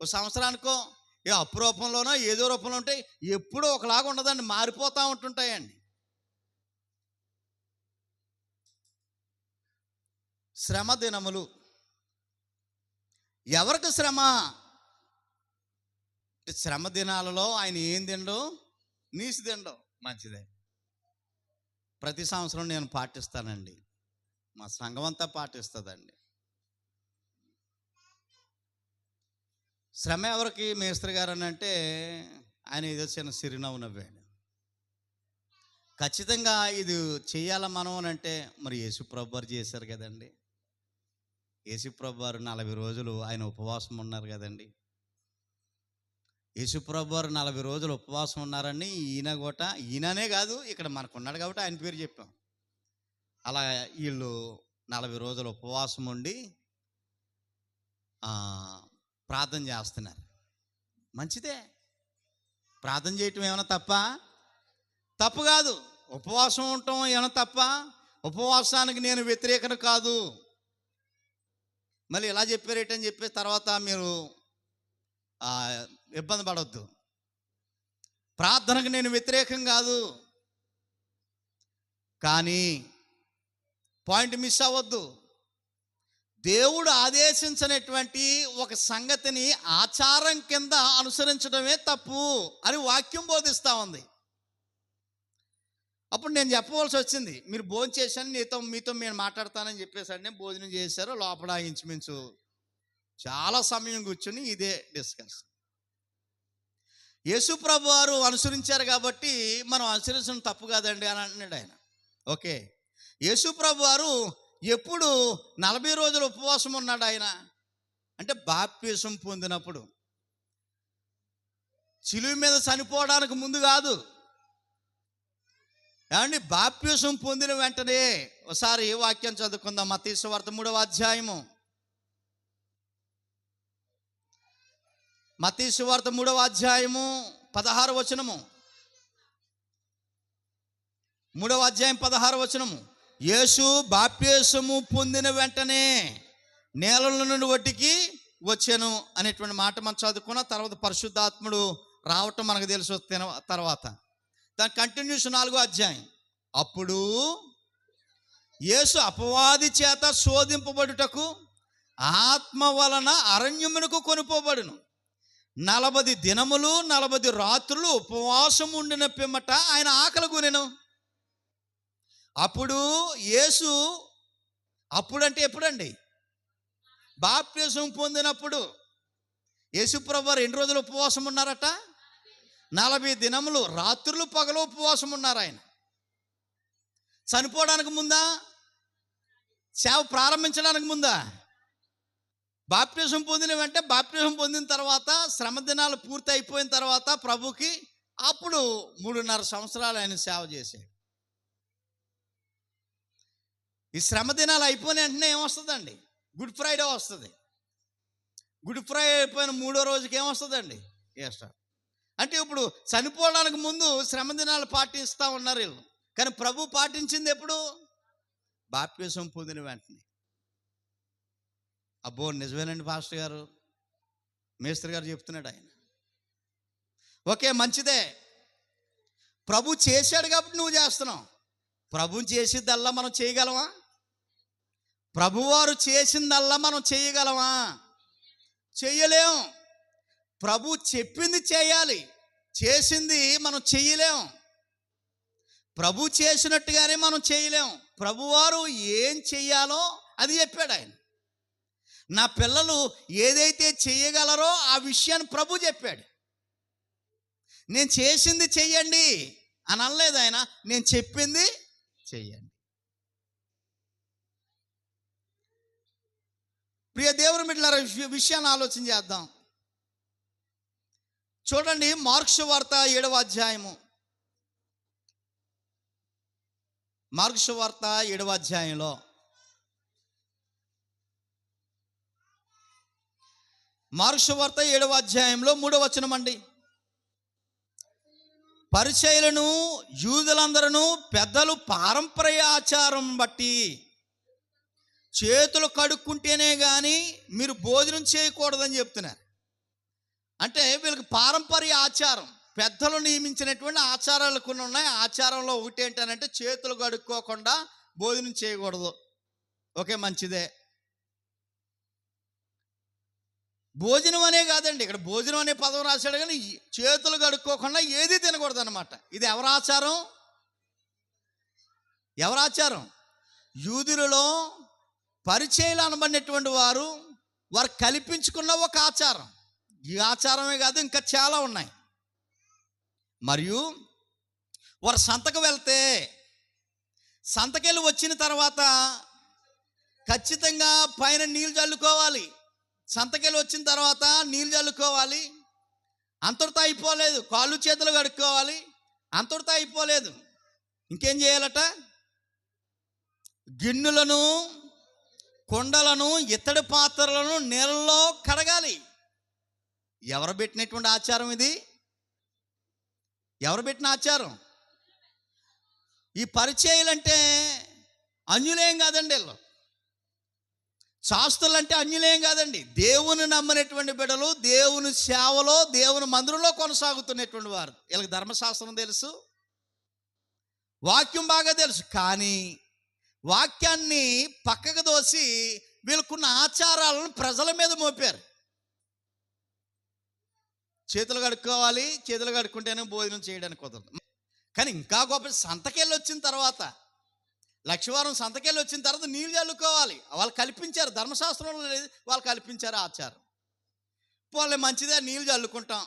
ఓ సంవత్సరానికో, ఏ అప్పు రూపంలోనో ఏదో రూపంలో ఉంటాయి. ఎప్పుడూ ఒకలాగా ఉండదండి, మారిపోతూ ఉంటుంటాయండి. శ్రమ దినములు. ఎవరికి శ్రమ? శ్రమ దినాలలో ఆయన ఏం తిండో? నీసు తిండో. మంచిదే, ప్రతి సంవత్సరం నేను పాటిస్తానండి, మా సంఘం అంతా పాటిస్తుందండి. శ్రమ ఎవరికి మేస్త్రి గారు అని అంటే ఆయన ఏదో చిన్న సిరినవ్వు నవ్వాడు. ఖచ్చితంగా ఇది చెయ్యాల మనం అని అంటే మరి యేసుప్రభు వారు చేశారు కదండి. యేసుప్రభు వారు 40 రోజులు ఆయన ఉపవాసం ఉన్నారు కదండి. యేసుప్రభు వారు 40 రోజులు ఉపవాసం ఉన్నారని ఈయననే కాదు, ఇక్కడ మనకు ఉన్నాడు కాబట్టి ఆయన పేరు చెప్పాం. అలా వీళ్ళు 40 రోజులు ఉపవాసం ఉండి ప్రార్థన చేస్తున్నారు. మంచిదే, ప్రార్థన చేయటం ఏమైనా తప్పు కాదు. ఉపవాసం ఉండటం ఏమైనా తప్ప? ఉపవాసానికి నేను వ్యతిరేకను కాదు. మళ్ళీ ఇలా చెప్పారేటని చెప్పి తర్వాత మీరు ఇబ్బంది పడవద్దు. ప్రార్థనకు నేను వ్యతిరేకం కాదు, కానీ పాయింట్ మిస్ అవ్వద్దు. దేవుడు ఆదేశించినటువంటి ఒక సంగతిని ఆచారం కింద అనుసరించడమే తప్పు అని వాక్యం బోధిస్తూ ఉంది. అప్పుడు నేను చెప్పవలసి వచ్చింది, మీరు భోజనం చేశాను, మీతో నేను మాట్లాడతానని చెప్పేసండి. భోజనం చేశారు, లోపల ఇంచుమించు చాలా సమయం కూర్చుని ఇదే డిస్కస్. యేసుప్రభు వారు అనుసరించారు కాబట్టి మనం అనుసరించడం తప్పు కాదండి అని అంటున్నాడు ఆయన. ఓకే, యేసుప్రభు వారు ఎప్పుడు 40 రోజులు ఉపవాసం ఉన్నాడు ఆయన అంటే బాప్తిసం పొందినప్పుడు, సిలువ మీద చనిపోవడానికి ముందు కాదు. ఏమండి, బాప్తిసం పొందిన వెంటనే ఒకసారి ఏ వాక్యం చదువుకుందాం. మత్తయి సువార్త 3వ అధ్యాయము. మత్తయి సువార్త 3వ అధ్యాయము 16వ వచనము. 3వ అధ్యాయం 16వ వచనము. యేసు బాప్తిసము పొందిన వెంటనే నేలల నుండి ఒట్టికి వచ్చాను అనేటువంటి మాట మనం చదువుకున్న తర్వాత పరిశుద్ధాత్ముడు రావటం మనకు తెలిసి వస్తే తర్వాత దాని కంటిన్యూషన్ 4వ అధ్యాయం. అప్పుడు యేసు అపవాది చేత శోధింపబడుటకు ఆత్మ వలన అరణ్యమునకు కొనుపోబడును. 40 దినములు 40 రాత్రులు ఉపవాసం ఉండిన పిమ్మట ఆయన ఆకలి కొనెను. అప్పుడు యేసు, అప్పుడంటే ఎప్పుడండి? బాప్తిసం పొందినప్పుడు. యేసుప్రభు వారు ఎన్ని రోజులు ఉపవాసం ఉన్నారట? 40 దినములు రాత్రులు పగలు ఉపవాసం ఉన్నారు ఆయన. చనిపోవడానికి ముందా? సేవ ప్రారంభించడానికి ముందా? బాప్తిసం పొందిన వెంటనే, బాప్తిసం పొందిన తర్వాత శ్రమ దినాలు పూర్తి అయిపోయిన తర్వాత ప్రభుకి అప్పుడు 3.5 సంవత్సరాలు ఆయన సేవ చేశాడు. ఈ శ్రమ దినాలు అయిపోయిన వెంటనే ఏమొస్తుందండి? గుడ్ ఫ్రైడే వస్తుంది. గుడ్ ఫ్రైడే అయిపోయిన 3వ రోజుకి ఏమొస్తుందండి? ఈస్టర్. అంటే ఇప్పుడు చనిపోవడానికి ముందు శ్రమ దినాలు పాటిస్తూ ఉన్నారు వీళ్ళు, కానీ ప్రభు పాటించింది ఎప్పుడు? బాప్తిసం పొందిన వెంటనే. అబ్బో నిజమేనండి పాస్టర్ గారు, మేస్త్రి గారు చెప్తున్నాడు ఆయన. ఓకే, మంచిదే, ప్రభు చేశాడు కాబట్టి నువ్వు చేస్తున్నావు. ప్రభు చేసిద్దల్లా మనం చేయగలమా? ప్రభువారు చేసిందల్లా మనం చేయగలమా? చెయ్యలేం. ప్రభు చెప్పింది చేయాలి, చేసింది మనం చెయ్యలేం. ప్రభు చేసినట్టుగానే మనం చేయలేం. ప్రభువారు ఏం చెయ్యాలో అది చెప్పాడు ఆయన. నా పిల్లలు ఏదైతే చెయ్యగలరో ఆ విషయాన్ని ప్రభు చెప్పాడు. నేను చేసింది చెయ్యండి అని అనలేదు ఆయన, నేను చెప్పింది చెయ్యండి. ప్రియ దేవుని బిడ్డలారా, విషయాన్ని ఆలోచన చేద్దాం. చూడండి, మార్కు సువార్త 7వ అధ్యాయము. మార్కు సువార్త 7వ అధ్యాయంలో మార్కు సువార్త 7వ అధ్యాయంలో 3వ వచనం అండి. పరిసయ్యులను యూదులందరూ పెద్దలు పారంపర్య ఆచారం బట్టి చేతులు కడుక్కుంటేనే కానీ మీరు భోజనం చేయకూడదని చెప్తున్నారు. అంటే వీళ్ళకి పారంపర్య ఆచారం, పెద్దలు నియమించినటువంటి ఆచారాలు కొన్ని ఉన్నాయి. ఆచారంలో ఒకటి ఏంటంటే చేతులు కడుక్కోకుండా భోజనం చేయకూడదు. ఓకే, మంచిదే. భోజనం అనే కాదండి, ఇక్కడ భోజనం అనే పదం రాశాడు, కానీ చేతులు కడుక్కోకుండా ఏది తినకూడదు అనమాట. ఇది ఎవరి ఆచారం? ఎవరి ఆచారం? యూదులలో పరిచయలు అనబడినటువంటి వారు కల్పించుకున్న ఒక ఆచారం. ఈ ఆచారమే కాదు, ఇంకా చాలా ఉన్నాయి. మరియు వారు సంతకు వెళ్తే, సంతకెళ్ళి వచ్చిన తర్వాత ఖచ్చితంగా పైన నీళ్ళు చల్లుకోవాలి. సంతకెళ్ళి వచ్చిన తర్వాత నీళ్ళు చల్లుకోవాలి. అంతటితో అయిపోలేదు, కాళ్ళు చేతులు కడుక్కోవాలి. అంతటితో అయిపోలేదు, ఇంకేం చేయాలట? గిన్నెలను, కొండలను, ఇత్తడి పాత్రలను నీళ్ళలో కడగాలి. ఎవరు పెట్టినటువంటి ఆచారం ఇది? ఎవరు పెట్టిన ఆచారం? ఈ పరిచయలంటే అన్యులేం కాదండి, వీళ్ళు శాస్త్రులంటే అన్యులేం కాదండి. దేవుని నమ్మనటువంటి బిడ్డలు, దేవుని సేవలో, దేవుని మందిరంలో కొనసాగుతున్నటువంటి వారు. వీళ్ళకి ధర్మశాస్త్రం తెలుసు, వాక్యం బాగా తెలుసు. కానీ వాక్యాన్ని పక్కకు దోసి వీళ్ళకున్న ఆచారాలను ప్రజల మీద మోపారు. చేతులు కడుక్కోవాలి, చేతులు కడుక్కుంటేనే భోజనం చేయడానికి కుదరదు. కానీ ఇంకా గొప్ప, సంతకెళ్ళి వచ్చిన తర్వాత, లక్షవారం సంతకెళ్ళి వచ్చిన తర్వాత నీళ్ళు చల్లుకోవాలి. వాళ్ళు కల్పించారు, ధర్మశాస్త్రంలో లేదు, వాళ్ళు కల్పించారు ఆచారం. పోలే, మంచిదే, నీళ్ళు చల్లుకుంటాం.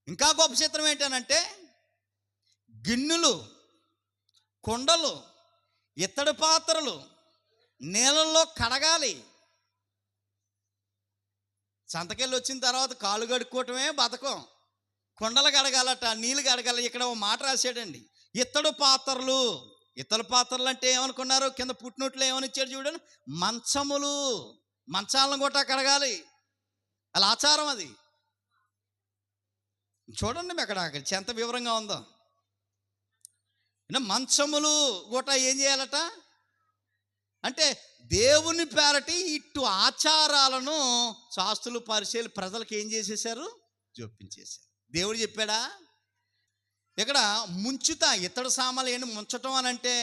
ఇంకా గొప్ప చిత్రం ఏంటనంటే, గిన్నెలు, కొండలు, ఇత్తడి పాత్రలు నీళ్ళల్లో కడగాలి. సంతకెళ్ళి వచ్చిన తర్వాత కాళ్ళు కడుక్కోవటమే బతకం, కొండలు కడగాలట, నీళ్ళు కడగాలి. ఇక్కడ ఒక మాట రాశాడండి, ఇత్తడి పాత్రలు. ఇత్తడి పాత్రలు అంటే ఏమనుకున్నారు? కింద పుట్టినట్లు ఏమని ఇచ్చాడు చూడండి, మంచములు. మంచాలను కూడా కడగాలి, అలా ఆచారం అది. చూడండి అక్కడ ఎంత వివరంగా ఉందో. మంచములు కూడా ఏం చేయాలట అంటే, దేవుని పేరటి ఇటు ఆచారాలను శాస్త్రులు, పరిచయలు ప్రజలకు ఏం చేసేసారు? జొప్పించేశారు. దేవుడు చెప్పాడా? ఇక్కడ ముంచుట, ఇత్తడి సామాన్లు ఏంటి ముంచటం అని అంటే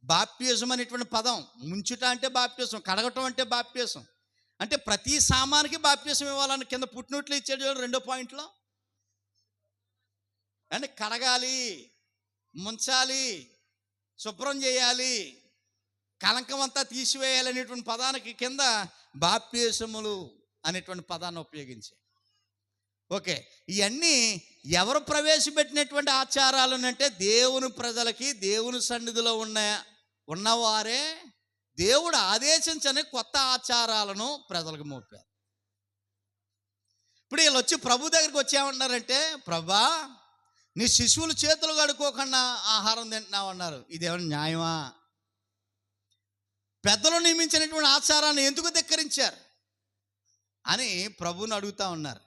బాప్టిజం అనేటువంటి పదం. ముంచుట అంటే బాప్టిజం, కడగటం అంటే బాప్టిజం. అంటే ప్రతి సామానికి బాప్టిజం ఇవ్వాలని కింద పుట్టినట్లు ఇచ్చాడు 2వ పాయింట్లో. అంటే కడగాలి, ముంచాలి, శుభ్రం చేయాలి, కలంకం అంతా తీసివేయాలనేటువంటి పదానికి కింద బాప్టిజములు అనేటువంటి పదాన్ని ఉపయోగించి. ఓకే, ఇవన్నీ ఎవరు ప్రవేశపెట్టినటువంటి ఆచారాలు అంటే, దేవుని ప్రజలకి, దేవుని సన్నిధిలో ఉన్నవారే దేవుడు ఆదేశించని కొత్త ఆచారాలను ప్రజలకు మోపారు. ఇప్పుడు వీళ్ళు వచ్చి ప్రభు దగ్గరికి వచ్చేమన్నారంటే, ప్రభా, నీ శిశువులు చేతులు కడుక్కోకుండా ఆహారం తింటున్నావు అన్నారు. ఇదేమన్నా న్యాయమా? పెద్దలు నియమించినటువంటి ఆచారాన్ని ఎందుకు ధిక్కరించారు అని ప్రభుని అడుగుతా ఉన్నారు.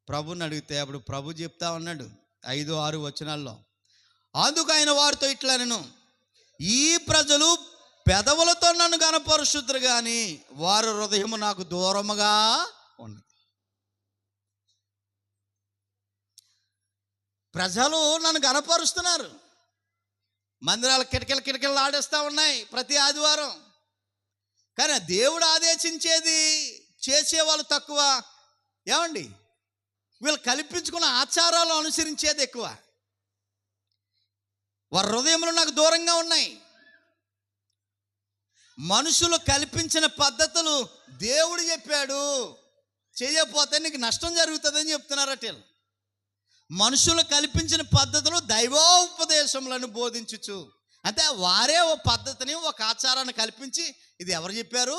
ప్రభుని అడిగితే అప్పుడు ప్రభు చెప్తా ఉన్నాడు 5-6 వచనాల్లో, అందుకు ఆయన వారితో ఇట్లనెను, ఈ ప్రజలు పెదవులతో నన్ను గనపరుస్తురు కానీ వారి హృదయము నాకు దూరముగా ఉన్నది. ప్రజలు నన్ను గనపరుస్తున్నారు, మందిరాల కిటకిలు ఆడేస్తూ ఉన్నాయి ప్రతి ఆదివారం. కానీ దేవుడు ఆదేశించేది చేసేవాళ్ళు తక్కువ. ఏమండి, వీళ్ళు కల్పించుకున్న ఆచారాలు అనుసరించేది ఎక్కువ. వారి హృదయంలో నాకు దూరంగా ఉన్నాయి. మనుషులు కల్పించిన పద్ధతులు దేవుడు చెప్పాడు, చేయకపోతే నీకు నష్టం జరుగుతుందని చెప్తున్నారట. మనుషులు కల్పించిన పద్ధతులు దైవోపదేశములను బోధించుచు, అంటే వారే ఓ పద్ధతిని, ఒక ఆచారాన్ని కల్పించి, ఇది ఎవరు చెప్పారు?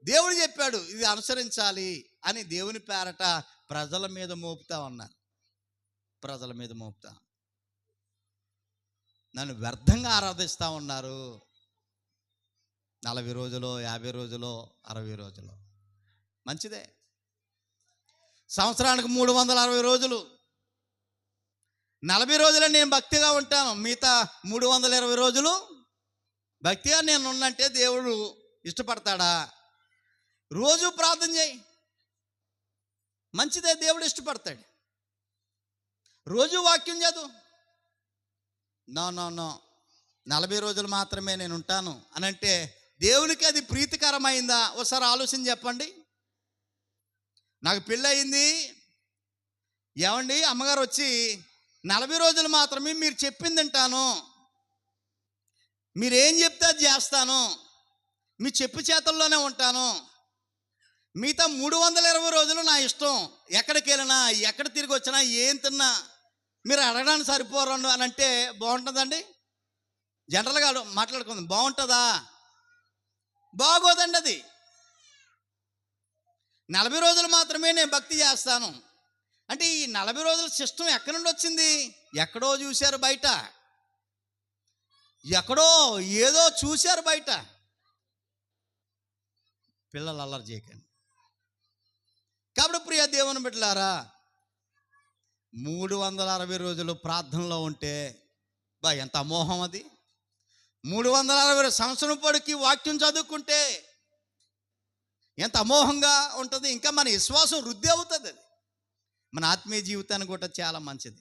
దేవుడు చెప్పాడు, ఇది అనుసరించాలి అని దేవుని పేరట ప్రజల మీద మోపుతా ఉన్నారు. ప్రజల మీద మోపుతా, నన్ను వ్యర్థంగా ఆరాధిస్తూ ఉన్నారు. 40 రోజులు, 50 రోజులు, 60 రోజులు మంచిదే. సంవత్సరానికి 360 రోజులు, 40 రోజులే నేను భక్తిగా ఉంటాను, మిగతా 320 రోజులు భక్తిగా నేను ఉన్నంటే దేవుడు ఇష్టపడతాడా? రోజు ప్రార్థన చేయి, మంచిదే, దేవుడు ఇష్టపడతాడు. రోజు వాక్యం చదువు. నో, 40 రోజులు మాత్రమే నేను ఉంటాను అని అంటే దేవునికి అది ప్రీతికరమైందా? ఒకసారి ఆలోచన చెప్పండి. నాకు పెళ్ళయింది, ఏమండి అమ్మగారు వచ్చి 40 రోజులు మాత్రమే మీరు చెప్పింది వింటాను, మీరేం చెప్తే అది చేస్తాను, మీ చెప్పు చేతుల్లోనే ఉంటాను, మిగతా 320 రోజులు నా ఇష్టం, ఎక్కడికి వెళ్ళినా ఎక్కడ తిరిగి వచ్చినా ఏం తిన్నా మీరు అడగడానికి సరిపోరండు అని అంటే బాగుంటుందండి? జనరల్గా మాట్లాడుకుందాం, బాగుంటుందా? బాగోదండి. అది 40 రోజులు మాత్రమే నేను భక్తి చేస్తాను అంటే ఈ 40 రోజుల సిస్టమ్ ఎక్కడి నుండి వచ్చింది? ఎక్కడో చూశారు బయట, ఎక్కడో ఏదో చూశారు బయట. పిల్లలు అల్లరి చేయకండి. కాబట్టి ప్రియ దేవుని బిడ్డలారా, 360 రోజులు ప్రార్థనలో ఉంటే ఎంత అమోహం అది. 360 సంవత్సరం పొడికి వాక్యం చదువుకుంటే ఎంత అమోహంగా ఉంటుంది. ఇంకా మన విశ్వాసం వృద్ధి అవుతుంది. అది మన ఆత్మీయ జీవితానికి కూడా చాలా మంచిది.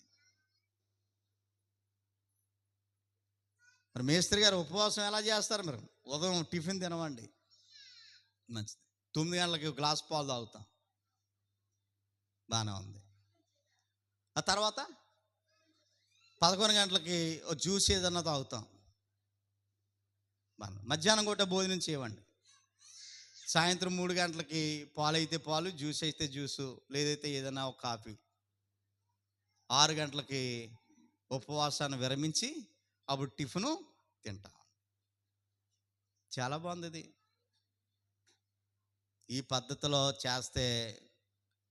మరి మేస్త్రి గారు ఉపవాసం ఎలా చేస్తారు? మీరు ఉదయం టిఫిన్ తినవండి, మంచిది. 9 గంటలకి గ్లాస్ పాలు తాగుతాం, బాగానే ఉంది. ఆ తర్వాత 11 గంటలకి జ్యూస్ ఏదన్నా తాగుతాం, బాగా. మధ్యాహ్నం కూడా భోజనం చేయవండి. సాయంత్రం 3 గంటలకి పాలు అయితే పాలు, జ్యూస్ అయితే జ్యూసు, లేదైతే ఏదైనా ఒక కాఫీ. 6 గంటలకి ఉపవాసాన్ని విరమించి అప్పుడు టిఫిను తింటాం. చాలా బాగుంది ఇది. ఈ పద్ధతిలో చేస్తే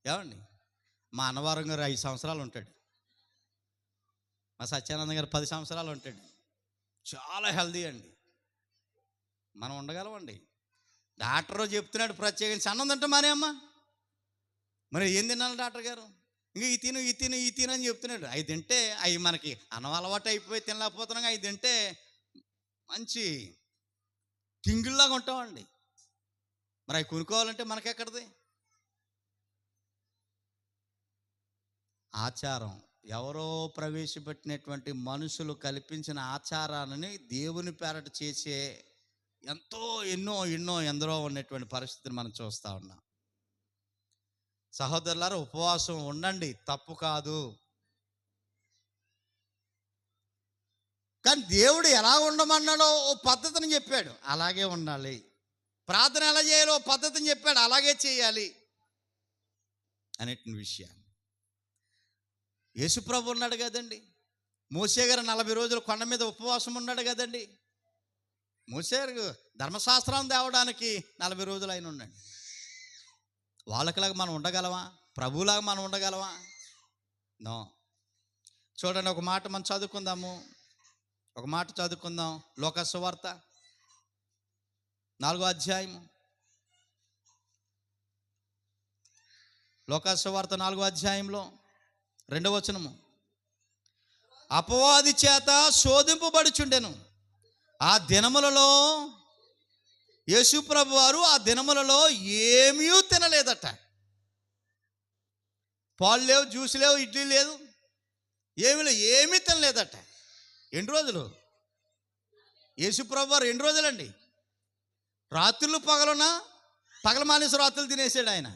ఏమండి, మా అన్నవరం గారు 5 సంవత్సరాలు ఉంటాడు, మా సత్యానంద గారు 10 సంవత్సరాలు ఉంటాడు. చాలా హెల్దీ అండి. మనం ఉండగలమండి. డాక్టర్ చెప్తున్నాడు ప్రత్యేకించి అన్నం తింటే మానే అమ్మ, మరి ఏం తినాలి డాక్టర్ గారు? ఇంకా ఈ తిను ఈ తిను ఈ తిను అని చెప్తున్నాడు. అవి తింటే అవి మనకి అన్నం అలవాటు అయిపోయి తినలేకపోతున్నాం. అవి తింటే మంచి కింగుల్లాగా ఉంటామండి. మరి అవి కొనుక్కోవాలంటే మనకెక్కడిది? ఆచారం ఎవరో ప్రవేశపెట్టినటువంటి మనుషులు కల్పించిన ఆచారాన్ని దేవుని పేరట చేసే ఎందరో ఉన్నటువంటి పరిస్థితిని మనం చూస్తూ ఉన్నాం. సహోదరులారా, ఉపవాసం ఉండండి, తప్పు కాదు. కానీ దేవుడు ఎలా ఉండమన్నాడో ఓ పద్ధతిని చెప్పాడు, అలాగే ఉండాలి. ప్రార్థన ఎలా చేయాలో ఓ పద్ధతిని చెప్పాడు, అలాగే చేయాలి అనేటువంటి విషయాన్ని. యేసుప్రభు ఉన్నాడు కదండి. మోషే గారు 40 రోజులు కొండ మీద ఉపవాసం ఉన్నాడు కదండి. మోషే గారు ధర్మశాస్త్రం తేవడానికి 40 రోజులు ఆయన ఉన్నాడు. వాళ్ళకిలాగా మనం ఉండగలమా? ప్రభువులాగా మనం ఉండగలమా? నో. చూడండి, ఒక మాట మనం చదువుకుందాము. లోకా సువార్త 4వ అధ్యాయము. లోకా సువార్త 4వ అధ్యాయంలో 2వ వచనము. అపవాది చేత శోధింపబడుచుండెను. ఆ దినములలో యేసు ప్రభు వారు ఆ దినములలో ఏమీ తినలేదట. పాలు లేవు, జ్యూస్ లేవు, ఇడ్లీ లేదు, ఏమీ తినలేదట. ఎన్ని రోజులు? యేసు ప్రభు వారు 2 రోజులండి. రాత్రులు పగలున పగలు మానేసి రాత్రులు తినేసాడు ఆయన.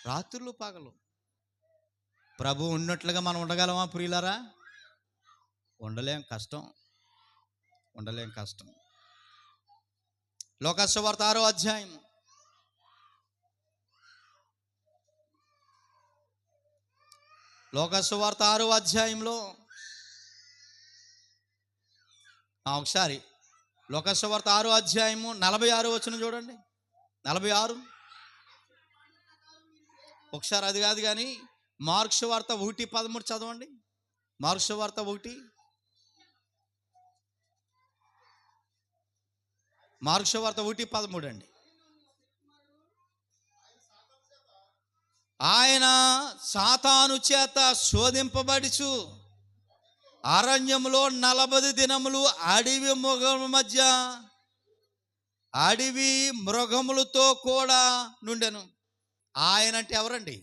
రాత్రులు పగలు ప్రభు ఉన్నట్లుగా మనం ఉండగలమా ప్రియులారా? ఉండలేం, కష్టం. లోకా సువార్త 6వ అధ్యాయం. లోకా సువార్త 6వ అధ్యాయంలో ఒకసారి లోకా సువార్త 6వ అధ్యాయము 46వ వచనం చూడండి. 46. ఒకసారి అది కాదు కానీ మార్కు సువార్త 1:13 చదవండి. మార్కు సువార్త 1. మార్కు సువార్త 1:13 అండి. ఆయన సాతాను చేత శోధింపబడుచు అరణ్యములో 40 దినములు అడవి మృగములతో కూడా నుండెను. ఆయన అంటే ఎవరండి?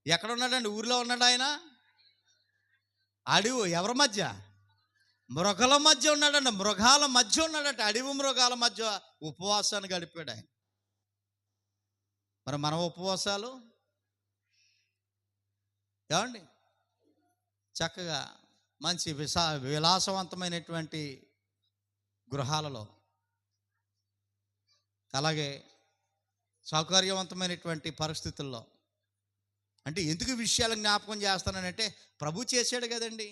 ఎక్కడ ఉన్నాడండి? ఊరిలో ఉన్నాడు ఆయన? అడవి ఎవరి మధ్య? మృగాల మధ్య ఉన్నాడంట, మృగాల మధ్య ఉన్నాడట, అడవి మృగాల మధ్య ఉపవాసాన్ని గడిపాడు ఆయన. మరి మన ఉపవాసాలు ఏమండి? చక్కగా మంచి విలాసవంతమైనటువంటి గృహాలలో, అలాగే సౌకర్యవంతమైనటువంటి పరిస్థితుల్లో. అంటే ఎందుకు విషయాలు జ్ఞాపకం చేస్తానంటే, ప్రభు చేశాడు కదండి.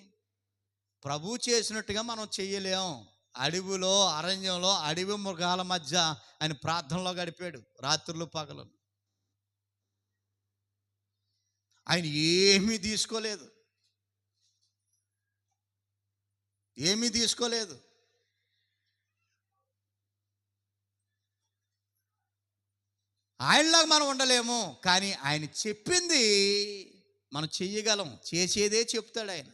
ప్రభు చేసినట్టుగా మనం చెయ్యలేం. అడవిలో, అరణ్యంలో, అడవి మృగాల మధ్య ఆయన ప్రార్థనలో గడిపాడు రాత్రులు పగలు. ఆయన ఏమీ తీసుకోలేదు, ఏమీ తీసుకోలేదు. ఆయనలాగా మనం ఉండలేము, కానీ ఆయన చెప్పింది మనం చెయ్యగలం. చేసేదే చెప్తాడు ఆయన.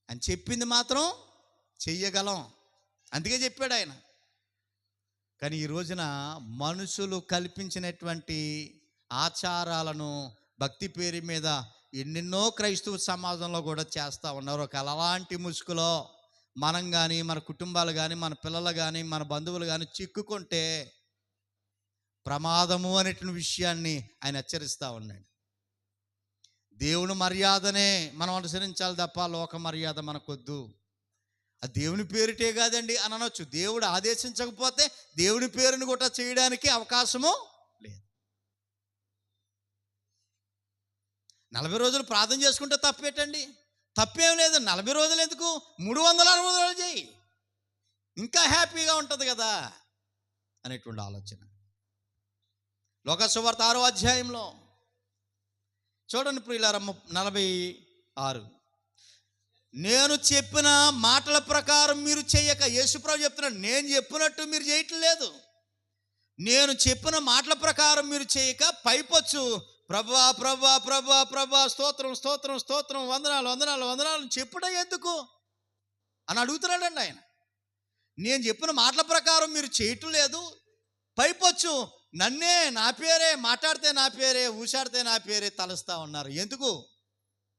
ఆయన చెప్పింది మాత్రం చెయ్యగలం, అందుకే చెప్పాడు ఆయన. కానీ ఈ రోజున మనుషులు కల్పించినటువంటి ఆచారాలను భక్తి పేరు మీద ఎన్నెన్నో క్రైస్తవ సమాజంలో కూడా చేస్తూ ఉన్నారు. అలాంటి ముసుగులో మనం కానీ, మన కుటుంబాలు కానీ, మన పిల్లలు కానీ, మన బంధువులు కానీ చిక్కుకుంటే ప్రమాదము అనేటువంటి విషయాన్ని ఆయన హెచ్చరిస్తూ ఉన్నాడు. దేవుని మర్యాదనే మనం అనుసరించాలి తప్ప లోక మర్యాద మనకొద్దు. ఆ దేవుని పేరుటే కాదండి అని అనొచ్చు. దేవుడు ఆదేశించకపోతే దేవుని పేరుని కూడా చేయడానికి అవకాశము లేదు. 40 రోజులు ప్రార్థన చేసుకుంటే తప్పేటండి? తప్పేం లేదు. 40 రోజులు ఎందుకు, 360 రోజులు చేయి, ఇంకా హ్యాపీగా ఉంటుంది కదా అనేటువంటి ఆలోచన. లోక సువార్త 6వ అధ్యాయంలో చూడండి ప్రియులారా, 46. నేను చెప్పిన మాటల ప్రకారం మీరు చేయక, యేసుప్రభు చెప్తున్నాడు, నేను చెప్పినట్టు మీరు చేయట్లేదు. నేను చెప్పిన మాటల ప్రకారం మీరు చేయక పైపొచ్చు ప్రభువా ప్రభువా ప్రభువా ప్రభువా స్తోత్రం స్తోత్రం స్తోత్రం వందనాలు వందనాలు వందనాలు చెప్పుడే ఎందుకు అని అడుగుతున్నాడండి ఆయన. నేను చెప్పిన మాటల ప్రకారం మీరు చేయటం లేదు, పైపొచ్చు నన్నే, నా పేరే మాట్లాడితే నా పేరే, ఊసాడితే నా పేరే తలుస్తా ఉన్నారు. ఎందుకు?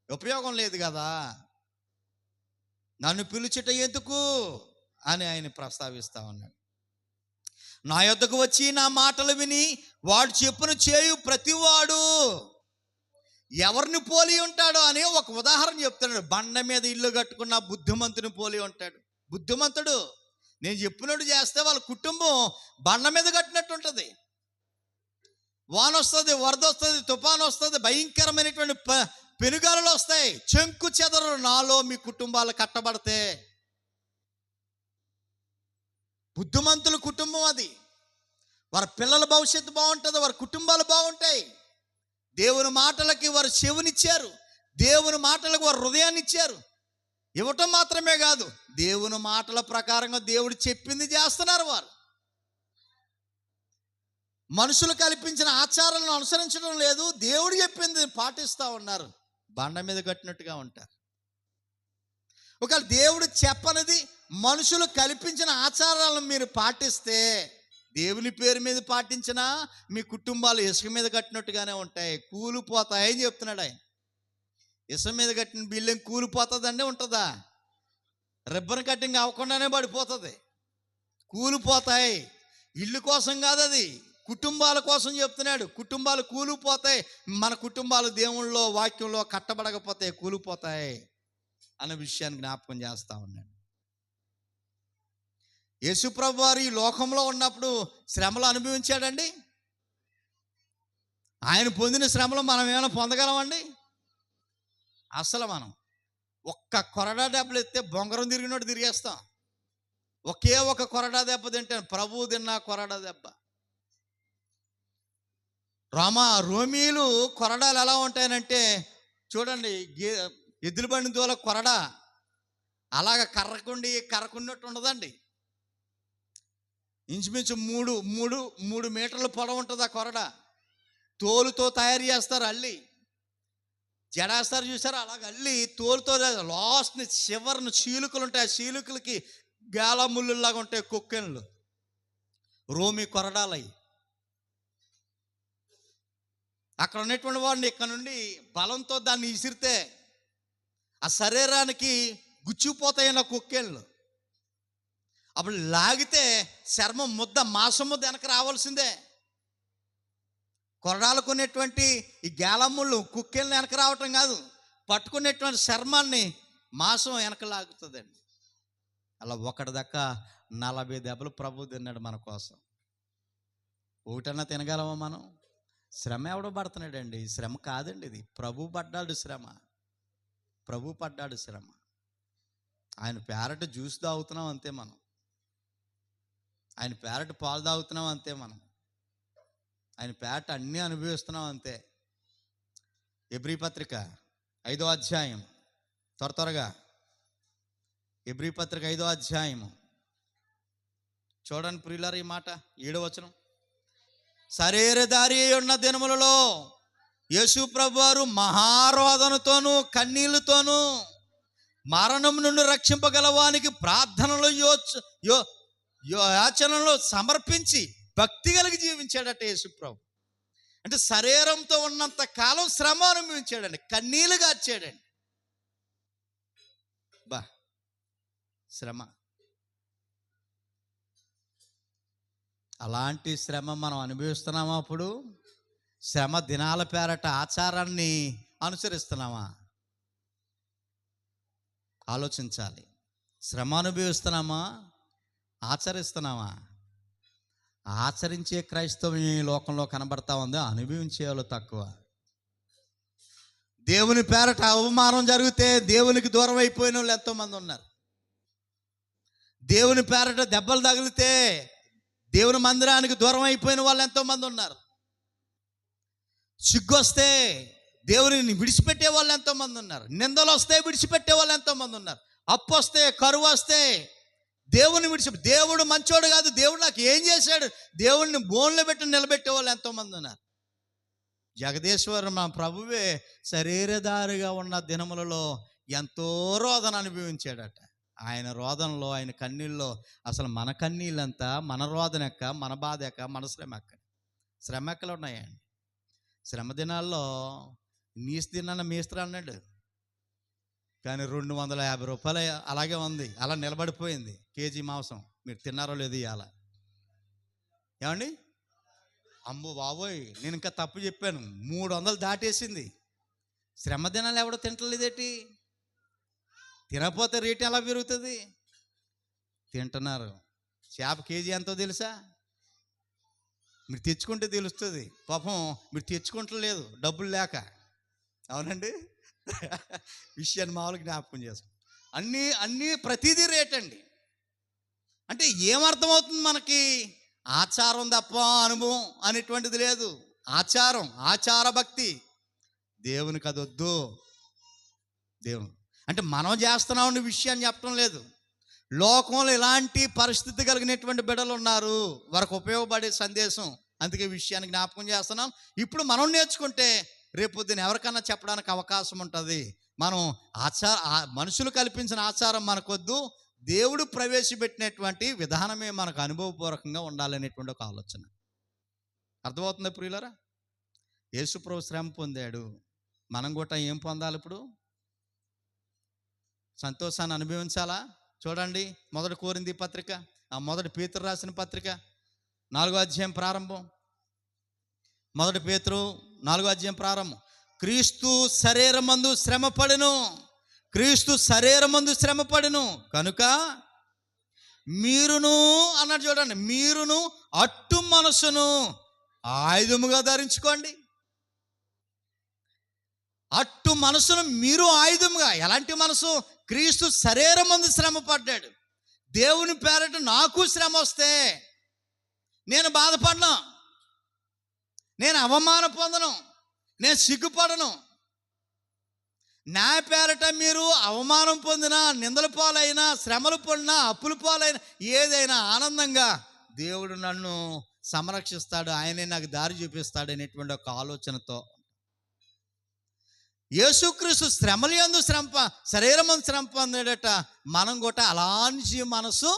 ఉపయోగం లేదు కదా, నన్ను పిలుచుట ఎందుకు అని ఆయన ప్రస్తావిస్తూ ఉన్నాడు. నా యొద్దకు వచ్చి నా మాటలు విని వాడు చెప్పును చేయు ప్రతివాడు ఎవరిని పోలి ఉంటాడో అని ఒక ఉదాహరణ చెప్తున్నాడు. బండ మీద ఇల్లు కట్టుకున్న బుద్ధిమంతుని పోలి ఉంటాడు. బుద్ధిమంతుడు నేను చెప్పినట్టు చేస్తే వాళ్ళ కుటుంబం బండ మీద కట్టినట్టు ఉంటుంది. వాన వస్తుంది, వరద వస్తుంది, తుఫాను వస్తుంది, భయంకరమైనటువంటి పెనుగాలులు వస్తాయి, చెంకు చెదరు నాలో మీ కుటుంబాలు కట్టబడితే. బుద్ధిమంతుల కుటుంబం అది. వారి పిల్లల భవిష్యత్తు బాగుంటుంది, వారి కుటుంబాలు బాగుంటాయి. దేవుని మాటలకి వారు చెవునిచ్చారు, దేవుని మాటలకు వారు హృదయాన్ని ఇచ్చారు. ఇవ్వటం మాత్రమే కాదు, దేవుని మాటల ప్రకారంగా దేవుడు చెప్పింది చేస్తున్నారు. వారు మనుషులు కల్పించిన ఆచారాలను అనుసరించడం లేదు, దేవుడు చెప్పింది పాటిస్తూ ఉన్నారు. బండ మీద కట్టినట్టుగా ఉంటారు. ఒకవేళ దేవుడు చెప్పనిది మనుషులు కల్పించిన ఆచారాలను మీరు పాటిస్తే, దేవుని పేరు మీద పాటించినా మీ కుటుంబాలు ఇసుక మీద కట్టినట్టుగానే ఉంటాయి, కూలిపోతాయని చెప్తున్నాడు ఆయన. ఇసుక మీద కట్టిన బిల్డింగ్ కూలిపోతుందండి, ఉంటుందా? రిబ్బన్ కట్టింగ్ అవ్వకుండానే పడిపోతుంది, కూలిపోతాయి. ఇల్లు కోసం కాదు, అది కుటుంబాల కోసం చెప్తున్నాడు. కుటుంబాలు కూలిపోతాయి, మన కుటుంబాలు దేవుళ్ళలో వాక్యంలో కట్టబడకపోతే కూలిపోతాయి అన్న విషయాన్ని జ్ఞాపకం చేస్తూ ఉన్నాడు. యేసుప్రభు వారు ఈ లోకంలో ఉన్నప్పుడు శ్రమలు అనుభవించాడండి. ఆయన పొందిన శ్రమలు మనం ఏమైనా పొందగలమండి? అసలు మనం ఒక్క కొరడా దెబ్బలు ఎత్తే బొంగరం తిరిగినట్టు తిరిగేస్తాం. ఒకే ఒక కొరడా దెబ్బ తింటాను, ప్రభువు తిన్న కొరడా దెబ్బ. రోమీలు కొరడాలు ఎలా ఉంటాయనంటే చూడండి, ఎద్దుల బండి దూల కొరడా అలాగ కర్రకున్నట్టు ఉండదండి. ఇంచుమించు మూడు మీటర్ల పొడవు ఉంటుంది ఆ కొరడా. తోలుతో తయారు చేస్తారు, అల్లి జడేస్తారు, చూసారు? అలాగ అల్లి తోలుతో లాస్ట్ని చివరిని చీలుకలు ఉంటాయి, ఆ చీలుకలకి గాల ముళ్ళులాగా ఉంటాయి కొక్కెన్లు, రోమి కొరడాలయ్యి. అక్కడ ఉన్నటువంటి వాడిని ఇక్కడ నుండి బలంతో దాన్ని విసిరితే ఆ శరీరానికి గుచ్చిపోతాయన్న కుక్కేళ్ళు. అప్పుడు లాగితే చర్మం ముద్ద, మాంసం ముద్ద వెనక రావాల్సిందే. కొరడాలు కొనేటువంటి ఈ గేలమ్ముళ్ళు కుక్కేళ్ళని వెనక రావటం కాదు, పట్టుకునేటువంటి చర్మాన్ని మాంసం వెనక లాగుతుందండి. అలా ఒకటి దాకా 40 దెబ్బలు ప్రభు తిన్నాడు మన కోసం. ఒకటన్నా తినగలమా మనం? శ్రమ ఎవడో పడుతున్నాడండి, శ్రమ కాదండి ఇది. ప్రభు పడ్డాడు శ్రమ, ప్రభు పడ్డాడు శ్రమ. ఆయన పేరట జ్యూస్ తాగుతున్నాం అంతే మనం, ఆయన పేరట పాలు తాగుతున్నాం అంతే మనం, ఆయన పేరట అన్నీ అనుభవిస్తున్నాం అంతే. ఎబ్రీ పత్రిక 5వ అధ్యాయం, త్వరగా ఎబ్రీ పత్రిక 5వ అధ్యాయము చూడండి ప్రియులారా, ఈ మాట 7వ వచనం. శరీరధారి ఉన్న దినములలో యేసు ప్రభువారు మహారోదనతోనూ కన్నీళ్లతోనూ మరణం నుండి రక్షింపగలవానికి ప్రార్థనలు యాచనలు సమర్పించి భక్తి కలిగి జీవించాడట యేసు ప్రభు. అంటే శరీరంతో ఉన్నంత కాలం శ్రమ అనుభవించాడండి, కన్నీళ్లు గార్చాడండి. బా శ్రమ. అలాంటి శ్రమ మనం అనుభవిస్తున్నామా? అప్పుడు శ్రమ దినాల పేరట ఆచారాన్ని అనుసరిస్తున్నామా? ఆలోచించాలి. శ్రమ అనుభవిస్తున్నామా? ఆచరిస్తున్నామా? ఆచరించే క్రైస్తవం ఈ లోకంలో కనబడతా ఉంది, అనుభవించే వాళ్ళు తక్కువ. దేవుని పేరట అవమానం జరిగితే దేవునికి దూరం అయిపోయిన వాళ్ళు ఎంతోమంది ఉన్నారు. దేవుని పేరట దెబ్బలు తగిలితే దేవుని మందిరానికి దూరం అయిపోయిన వాళ్ళు ఎంతోమంది ఉన్నారు. సిగ్గొస్తే దేవుని విడిచిపెట్టే వాళ్ళు ఎంతోమంది ఉన్నారు. నిందలు వస్తే విడిచిపెట్టే వాళ్ళు ఎంతోమంది ఉన్నారు. అప్పు వస్తే, కరువు వస్తే దేవుని దేవుడు మంచోడు కాదు, దేవుడు నాకు ఏం చేశాడు, దేవుడిని బోన్లో పెట్టి నిలబెట్టే వాళ్ళు ఎంతోమంది ఉన్నారు. జగదీశ్వరు మా ప్రభువే శరీరధారిగా ఉన్న దినములలో ఎంతో రోదన అనుభవించాడట. ఆయన రోదనలో, ఆయన కన్నీళ్ళలో అసలు మన కన్నీళ్ళంతా, మన రోదన ఎక్క, మన బాధ ఎక్క, మన శ్రమ ఎక్క. శ్రమ ఎక్కలు ఉన్నాయండి. శ్రమ దినాల్లో నీసు తిన్న మేస్త్రి అన్నాడు, కానీ 250 రూపాయలు అలాగే ఉంది, అలా నిలబడిపోయింది కేజీ మాంసం. మీరు తిన్నారో లేదు ఇవాళ? ఏమండి? అమ్మో బాబోయ్, నేను ఇంకా తప్పు చెప్పాను, 300 దాటేసింది. శ్రమ దినాలు ఎవడో తింటలేదేటి? తినకపోతే రేటు ఎలా పెరుగుతుంది? తింటున్నారు. చేప కేజీ ఎంతో తెలుసా? మీరు తెచ్చుకుంటే తెలుస్తుంది. పాపం మీరు తెచ్చుకుంటలేదు, డబ్బులు లేక. అవునండి, విషయాన్ని మామూలుగా జ్ఞాపకం చేస్తాం. అన్నీ ప్రతిదీ రేట్ అండి. అంటే ఏమర్థమవుతుంది మనకి? ఆచారం తప్ప అనుభవం అనేటువంటిది లేదు. ఆచార భక్తి. దేవునికి అది వద్దు. దేవుని అంటే మనం చేస్తున్నామన్న విషయాన్ని చెప్పడం లేదు. లోకంలో ఇలాంటి పరిస్థితి కలిగినటువంటి బిడ్డలు ఉన్నారు, వారికి ఉపయోగపడే సందేశం. అందుకే విషయాన్ని జ్ఞాపకం చేస్తున్నాం. ఇప్పుడు మనం నేర్చుకుంటే రేపొద్దున ఎవరికన్నా చెప్పడానికి అవకాశం ఉంటుంది. మనం మనుషులు కల్పించిన ఆచారం మనకొద్దు, దేవుడు ప్రవేశపెట్టినటువంటి విధానమే మనకు అనుభవపూర్వకంగా ఉండాలనేటువంటి ఒక ఆలోచన. అర్థమవుతుందా ప్రియులారా? యేసుప్రభు శ్రమ పొందాడు, మనం కూడా ఏం పొందాలి? ఇప్పుడు సంతోషాన్ని అనుభవించాలా? చూడండి, 1 కొరింథీ పత్రిక, 1 పేతురు రాసిన పత్రిక 4వ అధ్యాయం ప్రారంభం. 1 పేతురు 4వ అధ్యాయం ప్రారంభం. క్రీస్తు శరీరమందు శ్రమపడెను, క్రీస్తు శరీరమందు శ్రమపడెను కనుక మీరును అన్నాడు. చూడండి, మీరును అట్టు మనసును ఆయుధముగా ధరించుకోండి. అట్టు మనసును మీరు ఆయుధముగా. ఎలాంటి మనసు? క్రీస్తు శరీరమందు శ్రమ పడ్డాడు. దేవుని పేరట నాకు శ్రమ వస్తే నేను బాధపడను, నేను అవమాన పొందను, నేను సిగ్గుపడను. నా పేరట మీరు అవమానం పొందినా, నిందల పాలైనా, శ్రమలు పొందినా, అప్పుల పాలైనా, ఏదైనా ఆనందంగా దేవుడు నన్ను సంరక్షిస్తాడు, ఆయనే నాకు దారి చూపిస్తాడు అనేటువంటి ఒక ఆలోచనతో యేసుక్రీస్తు శ్రమల యందు శరీరమందు శ్రమ పొందాడట. మనం కూడా అలాంటి మనసు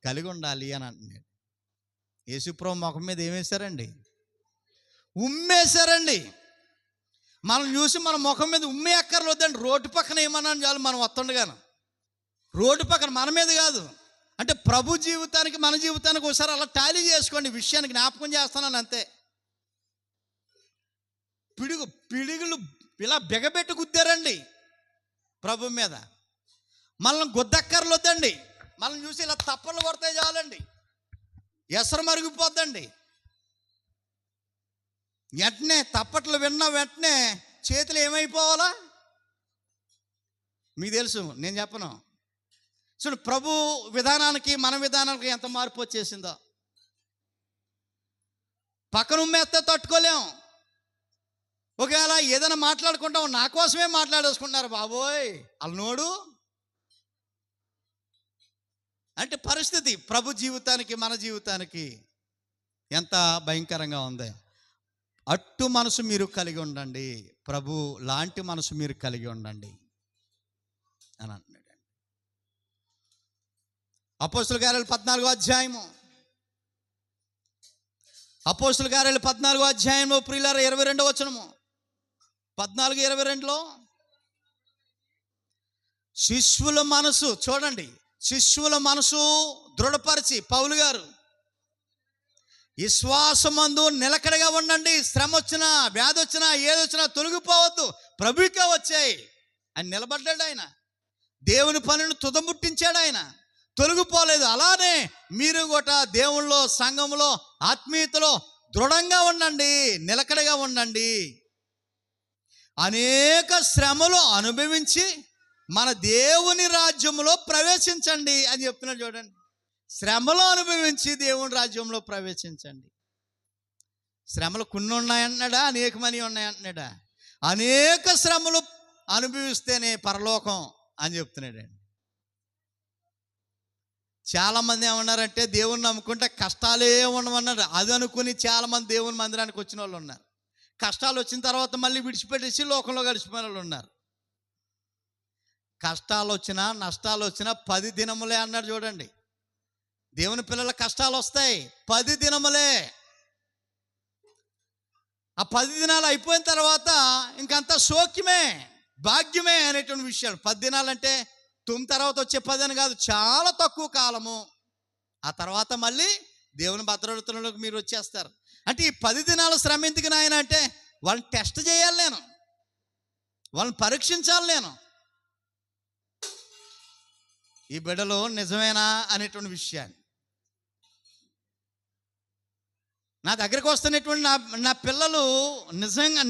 కలిగి ఉండాలి అని అంటున్నాడు. యేసుప్రభు ముఖం మీద ఏమేశారండి? ఉమ్మేశారండి. మనం చూసి మన ముఖం మీద ఉమ్మే అక్కర్లేదండి, రోడ్డు పక్కన ఏమన్నా చాలు మనం వస్తుండగాను. రోడ్డు పక్కన, మన మీద కాదు. అంటే ప్రభు జీవితానికి మన జీవితానికి ఒకసారి అలా టాలీ చేసుకోండి. విషయాన్ని జ్ఞాపకం చేస్తున్నాను అంతే. పిడుగులు ఇలా బిగబెట్టి గుద్దారండి ప్రభు మీద. మనల్ని గుద్దక్కర్లొద్దండి. మనం చూసి ఇలా తప్పలు కొడితే చాలండి, ఎసరు మరిగిపోద్దండి. వెంటనే తప్పట్లు విన్న వెంటనే చేతులు ఏమైపోవాలా మీకు తెలుసు, నేను చెప్పను. చూడు, ప్రభు విధానానికి మన విధానానికి ఎంత మార్పు వచ్చేసిందో. పక్కన ఉమ్మేస్తే తట్టుకోలేం. ఒకవేళ ఏదైనా మాట్లాడుకుంటాం, నా కోసమే మాట్లాడేసుకుంటున్నారు బాబోయ్ అలనోడు అంటే పరిస్థితి. ప్రభు జీవితానికి మన జీవితానికి ఎంత భయంకరంగా ఉంది. అట్టు మనసు మీరు కలిగి ఉండండి, ప్రభు లాంటి మనసు మీరు కలిగి ఉండండి అని అంటున్నాడు. అపోస్తుల కార్యాలు 14వ అధ్యాయము, అపోస్తుల కార్యాలు 14వ అధ్యాయంలో ప్రియులారా 22వ వచనము, 14:22లో శిష్యుల మనసు చూడండి, శిష్యుల మనసు దృఢపరిచి పౌలు గారు విశ్వాసమందు నిలకడగా ఉండండి, శ్రమ వచ్చినా వ్యాధి వచ్చినా ఏదొచ్చినా తొలగిపోవద్దు, ప్రభుకే వచ్చాయి అని నిలబడ్డాడు ఆయన. దేవుని పనిని తుదముట్టించాడు ఆయన, తొలగిపోలేదు. అలానే మీరు కూడా దేవుళ్ళో సంఘంలో ఆత్మీయతలో దృఢంగా ఉండండి, నిలకడగా ఉండండి. అనేక శ్రమలు అనుభవించి మన దేవుని రాజ్యంలో ప్రవేశించండి అని చెప్తున్నాడు. చూడండి, శ్రమలు అనుభవించి దేవుని రాజ్యంలో ప్రవేశించండి. శ్రమలు కొన్ని ఉన్నాయంటున్నాడా, అనేకమని ఉన్నాయంటున్నాడా? అనేక శ్రమలు అనుభవిస్తేనే పరలోకం అని చెప్తున్నాడండి. చాలామంది ఏమన్నారంటే దేవుణ్ణి నమ్ముకుంటే కష్టాలే ఉండమన్నారు. అది అనుకుని చాలామంది దేవుని మందిరానికి వచ్చిన వాళ్ళు ఉన్నారు. కష్టాలు వచ్చిన తర్వాత మళ్ళీ విడిచిపెట్టేసి లోకంలో గడిచిపోయిన వాళ్ళు ఉన్నారు. కష్టాలు వచ్చినా నష్టాలు వచ్చినా 10 దినములే అన్నాడు. చూడండి, దేవుని పిల్లల కష్టాలు వస్తాయి 10 దినములే. ఆ 10 దినాలు అయిపోయిన తర్వాత ఇంకంతా సౌఖ్యమే, భాగ్యమే అనేటువంటి విషయాలు. 10 దినాలంటే 9 తర్వాత వచ్చే 10 అని కాదు, చాలా తక్కువ కాలము. ఆ తర్వాత మళ్ళీ దేవుని భద్రతలోకి మీరు వచ్చేస్తారు. అంటే ఈ 10 దినాలు శ్రమ ఎందుకు నాయన అంటే, వాళ్ళని టెస్ట్ చేయాలి నేను, వాళ్ళని పరీక్షించాలి నేను. ఈ బిడ్డలు నిజమేనా అనేటువంటి విషయాన్ని, నా దగ్గరికి వస్తున్నటువంటి నా పిల్లలు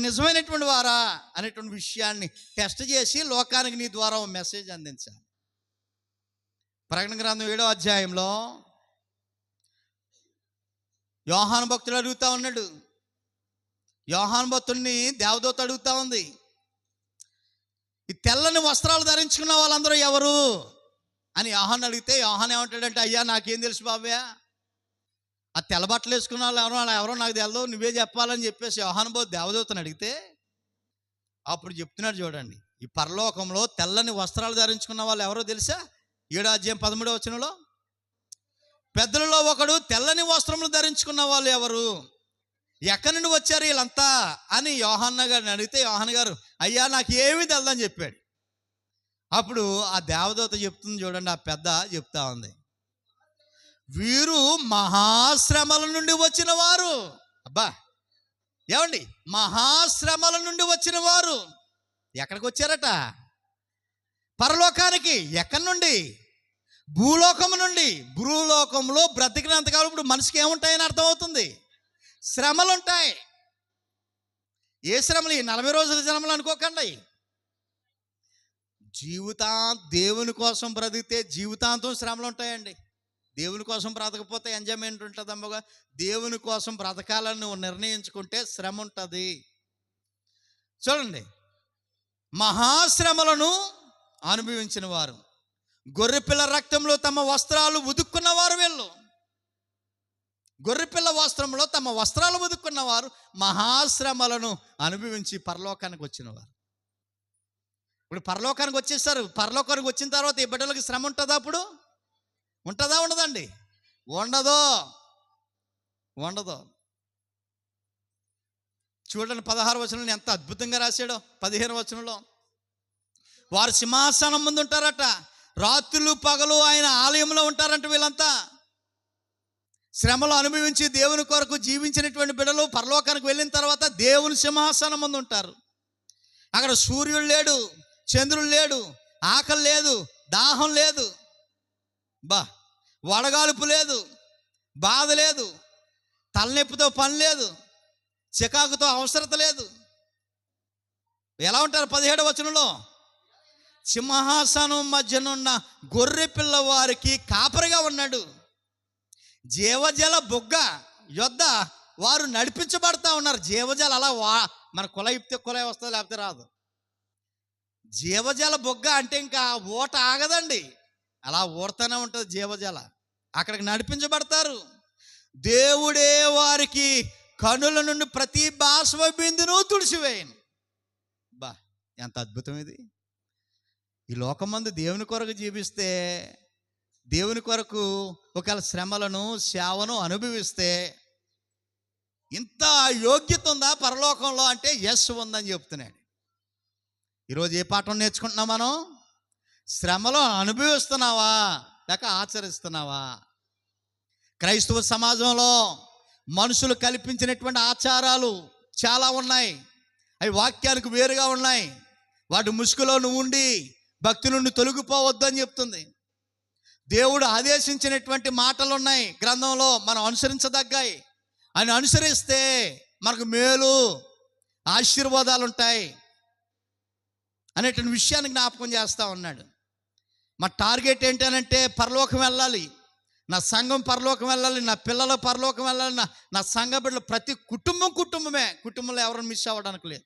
నిజమైనటువంటి వారా అనేటువంటి విషయాన్ని టెస్ట్ చేసి లోకానికి నీ ద్వారా ఒక మెసేజ్ అందించాలి. ప్రకటన గ్రంథం 7వ అధ్యాయంలో యోహాను భక్తుడు అడుగుతా ఉన్నాడు. యోహాను భక్తుడిని దేవదూత అడుగుతా ఉంది, ఈ తెల్లని వస్త్రాలు ధరించుకున్న వాళ్ళందరూ ఎవరు అని యోహాను అడిగితే, యోహాను ఏమంటాడంటే, అయ్యా నాకేం తెలుసు బాబయ్య, ఆ తెల్ల బట్టలు వేసుకున్న వాళ్ళు ఎవరో నాకు తెలియదు, నువ్వే చెప్పాలని చెప్పేసి యోహాను దేవదూతను అడిగితే అప్పుడు చెప్తున్నాడు. చూడండి, ఈ పరలోకంలో తెల్లని వస్త్రాలు ధరించుకున్న వాళ్ళు ఎవరో తెలుసా? 7వ అధ్యాయం 13వ వచనంలో, పెద్దలలో ఒకడు తెల్లని వస్త్రములు ధరించుకున్న వాళ్ళు ఎవరు, ఎక్కడి నుండి వచ్చారు వీళ్ళంతా అని యోహాను గారిని అడిగితే, యోహాను గారు అయ్యా నాకు ఏమీ తెలదని చెప్పాడు. అప్పుడు ఆ దేవదూత చెప్తుంది. చూడండి, ఆ పెద్ద చెప్తా ఉంది, వీరు మహాశ్రమల నుండి వచ్చిన వారు. అబ్బా ఏమండి, మహాశ్రమల నుండి వచ్చిన వారు ఎక్కడికి వచ్చారట? పరలోకానికి. ఎక్కడి నుండి? భూలోకము నుండి. భూలోకంలో బ్రతికినంతకాలం ఇప్పుడు మనిషికి ఏముంటాయని అర్థమవుతుంది, శ్రమలు ఉంటాయి. ఏ శ్రమలు? 40 రోజుల శ్రమలు అనుకోకండి. దేవుని కోసం బ్రతికితే జీవితాంతం శ్రమలు ఉంటాయండి. దేవుని కోసం బ్రతకపోతే ఎంజాయ్మెంట్ ఉంటుంది అమ్మగా. దేవుని కోసం బ్రతకాలని నువ్వు నిర్ణయించుకుంటే శ్రమ ఉంటుంది. చూడండి, మహాశ్రమలను అనుభవించిన వారు, గొర్రెపిల్ల రక్తంలో తమ వస్త్రాలు ఉదుక్కున్నవారు వీళ్ళు. గొర్రెపిల్ల వస్త్రంలో తమ వస్త్రాలు ఉదుక్కున్నవారు మహాశ్రమలను అనుభవించి పరలోకానికి వచ్చినవారు. ఇప్పుడు పరలోకానికి వచ్చేసారు. పరలోకానికి వచ్చిన తర్వాత ఈ బిడ్డలకి శ్రమ ఉంటుందా? అప్పుడు ఉంటుందా? ఉండదండి. ఉండదు. చూడండి, 16వ వచనంలో ఎంత అద్భుతంగా రాశాడో. 15వ వచనంలో, వారు సింహాసనం ముందు ఉంటారట, రాత్రులు పగలు ఆయన ఆలయంలో ఉంటారంట వీళ్ళంతా. శ్రమలు అనుభవించి దేవుని కొరకు జీవించినటువంటి బిడ్డలు పరలోకానికి వెళ్ళిన తర్వాత దేవుని సింహాసనం ముందు ఉంటారు. అక్కడ సూర్యుడు లేడు, చంద్రుడు లేడు, ఆకలి లేదు, దాహం లేదు, వడగాలుపు లేదు, బాధ లేదు, తలనొప్పితో పని లేదు, చికాకుతో అవసరత లేదు. ఎలా ఉంటారు? 17వ వచనంలో, సింహాసనం మధ్యనున్న గొర్రె పిల్ల వారికి కాపరిగా ఉన్నాడు. జీవజల బొగ్గ యొద్ద వారు నడిపించబడతా ఉన్నారు. జీవజల అలా మన కుల ఇప్తే కుల వస్తుంది, లేకపోతే రాదు. జీవజల బొగ్గ అంటే ఇంకా ఊట ఆగదండి, అలా ఊడుతూనే ఉంటుంది జీవజల. అక్కడికి నడిపించబడతారు. దేవుడే వారికి కనుల నుండి ప్రతి బాష్ప బిందును తుడిచివేయను. ఎంత అద్భుతం ఇది! ఈ లోకమందు దేవుని కొరకు జీవిస్తే, దేవుని కొరకు ఒకవేళ శ్రమలను సేవను అనుభవిస్తే ఇంత యోగ్యత ఉందా పరలోకంలో అంటే ఎస్ ఉందని చెప్తున్నాడు. ఈరోజు ఏ పాఠం నేర్చుకుంటున్నాం మనం? శ్రమలో అనుభవిస్తున్నావా లేక ఆచరిస్తున్నావా? క్రైస్తవ సమాజంలో మనుషులు కల్పించినటువంటి ఆచారాలు చాలా ఉన్నాయి. అవి వాక్యానికి వేరుగా ఉన్నాయి. వాటి ముసుగులో నువ్వు ఉండి భక్తి నుండి తొలగిపోవద్దు అని చెప్తుంది. దేవుడు ఆదేశించినటువంటి మాటలు ఉన్నాయి గ్రంథంలో, మనం అనుసరించదగ్గాయి. అని అనుసరిస్తే మనకు మేలు, ఆశీర్వాదాలు ఉంటాయి అనేటువంటి విషయాన్ని జ్ఞాపకం చేస్తూ ఉన్నాడు. మా టార్గెట్ ఏంటనంటే పరలోకం వెళ్ళాలి, నా సంఘం పరలోకం వెళ్ళాలి, నా పిల్లలు పరలోకం వెళ్ళాలి, నా సంఘ బిడ్డలు ప్రతి కుటుంబంలో ఎవరు మిస్ అవ్వడానికి లేదు.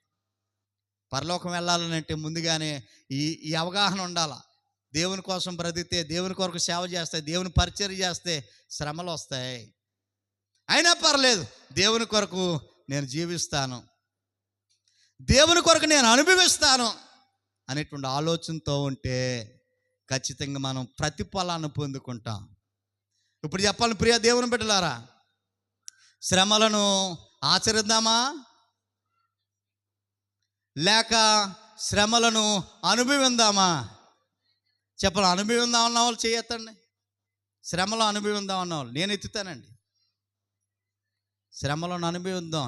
పరలోకం వెళ్ళాలని అంటే ముందుగానే ఈ అవగాహన ఉండాలి. దేవుని కోసం బ్రతికితే, దేవుని కొరకు సేవ చేస్తే, దేవుని పరిచర్య చేస్తే శ్రమలు వస్తాయి. అయినా పర్లేదు, దేవుని కొరకు నేను జీవిస్తాను, దేవుని కొరకు నేను అనుభవిస్తాను అనేటువంటి ఆలోచనతో ఉంటే ఖచ్చితంగా మనం ప్రతిఫలాన్ని పొందుకుంటాం. ఇప్పుడు చెప్పాలి ప్రియ దేవుని బిడ్డలారా, శ్రమలను ఆచరిద్దామా లేక శ్రమలను అనుభవిందామా? చెప్పాలి. అనుభవిందాం అన్న వాళ్ళు చేయొద్దండి. శ్రమలో అనుభవిందాం అన్న వాళ్ళు నేను ఎత్తుతానండి. శ్రమలను అనుభవిద్దాం.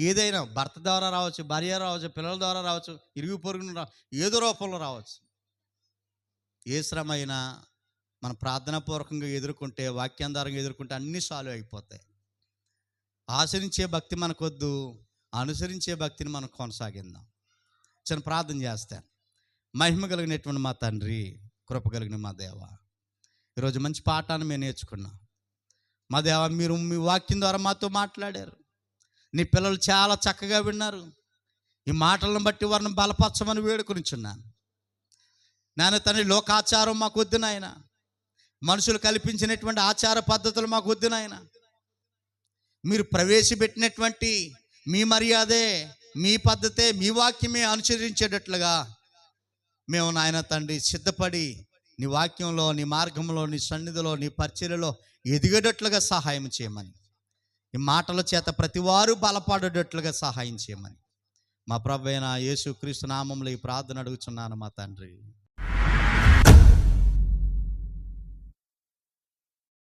ఏదైనా భర్త ద్వారా రావచ్చు, భార్య రావచ్చు, పిల్లల ద్వారా రావచ్చు, ఇరుగు పొరుగున ఏదో రూపంలో రావచ్చు. ఏ శ్రమ అయినా మన ప్రార్థనాపూర్వకంగా ఎదుర్కొంటే, వాక్యాంధారంగా ఎదుర్కొంటే అన్నీ సాల్వ్ అయిపోతాయి. ఆచరించే భక్తి మనకొద్దు, అనుసరించే భక్తిని మనం కొనసాగిద్దాం. చిన్న ప్రార్థన చేస్తాను. మహిమ కలిగినటువంటి మా తండ్రి, కృప కలిగిన మా దేవ, ఈరోజు మంచి పాఠాన్ని మేము నేర్చుకున్నాం. మా దేవ, మీరు మీ వాక్యం ద్వారా మాతో మాట్లాడారు. నీ పిల్లలు చాలా చక్కగా విన్నారు. ఈ మాటలను బట్టి వారిని బలపరచమని వేడుకొనిచున్నాను. నాన్న తండ్రి, లోకాచారం మాకు వద్దు నాయన, మనుషులు కల్పించినటువంటి ఆచార పద్ధతులు మాకు వద్దు నాయన. మీరు ప్రవేశపెట్టినటువంటి మీ మర్యాదే, మీ పద్ధతే, మీ వాక్యమే అనుసరించేటట్లుగా మేము నాయన తండ్రి సిద్ధపడి నీ వాక్యంలో, నీ మార్గంలో, నీ సన్నిధిలో, నీ పరిచర్యలో ఎదిగేటట్లుగా సహాయం చేయమని, ఈ మాటల చేత ప్రతివారు బలపడేటట్లుగా సహాయం చేయమని మా ప్రభువైన యేసుక్రీస్తు నామములో ఈ ప్రార్థన అడుగుచున్నాను మా తండ్రి.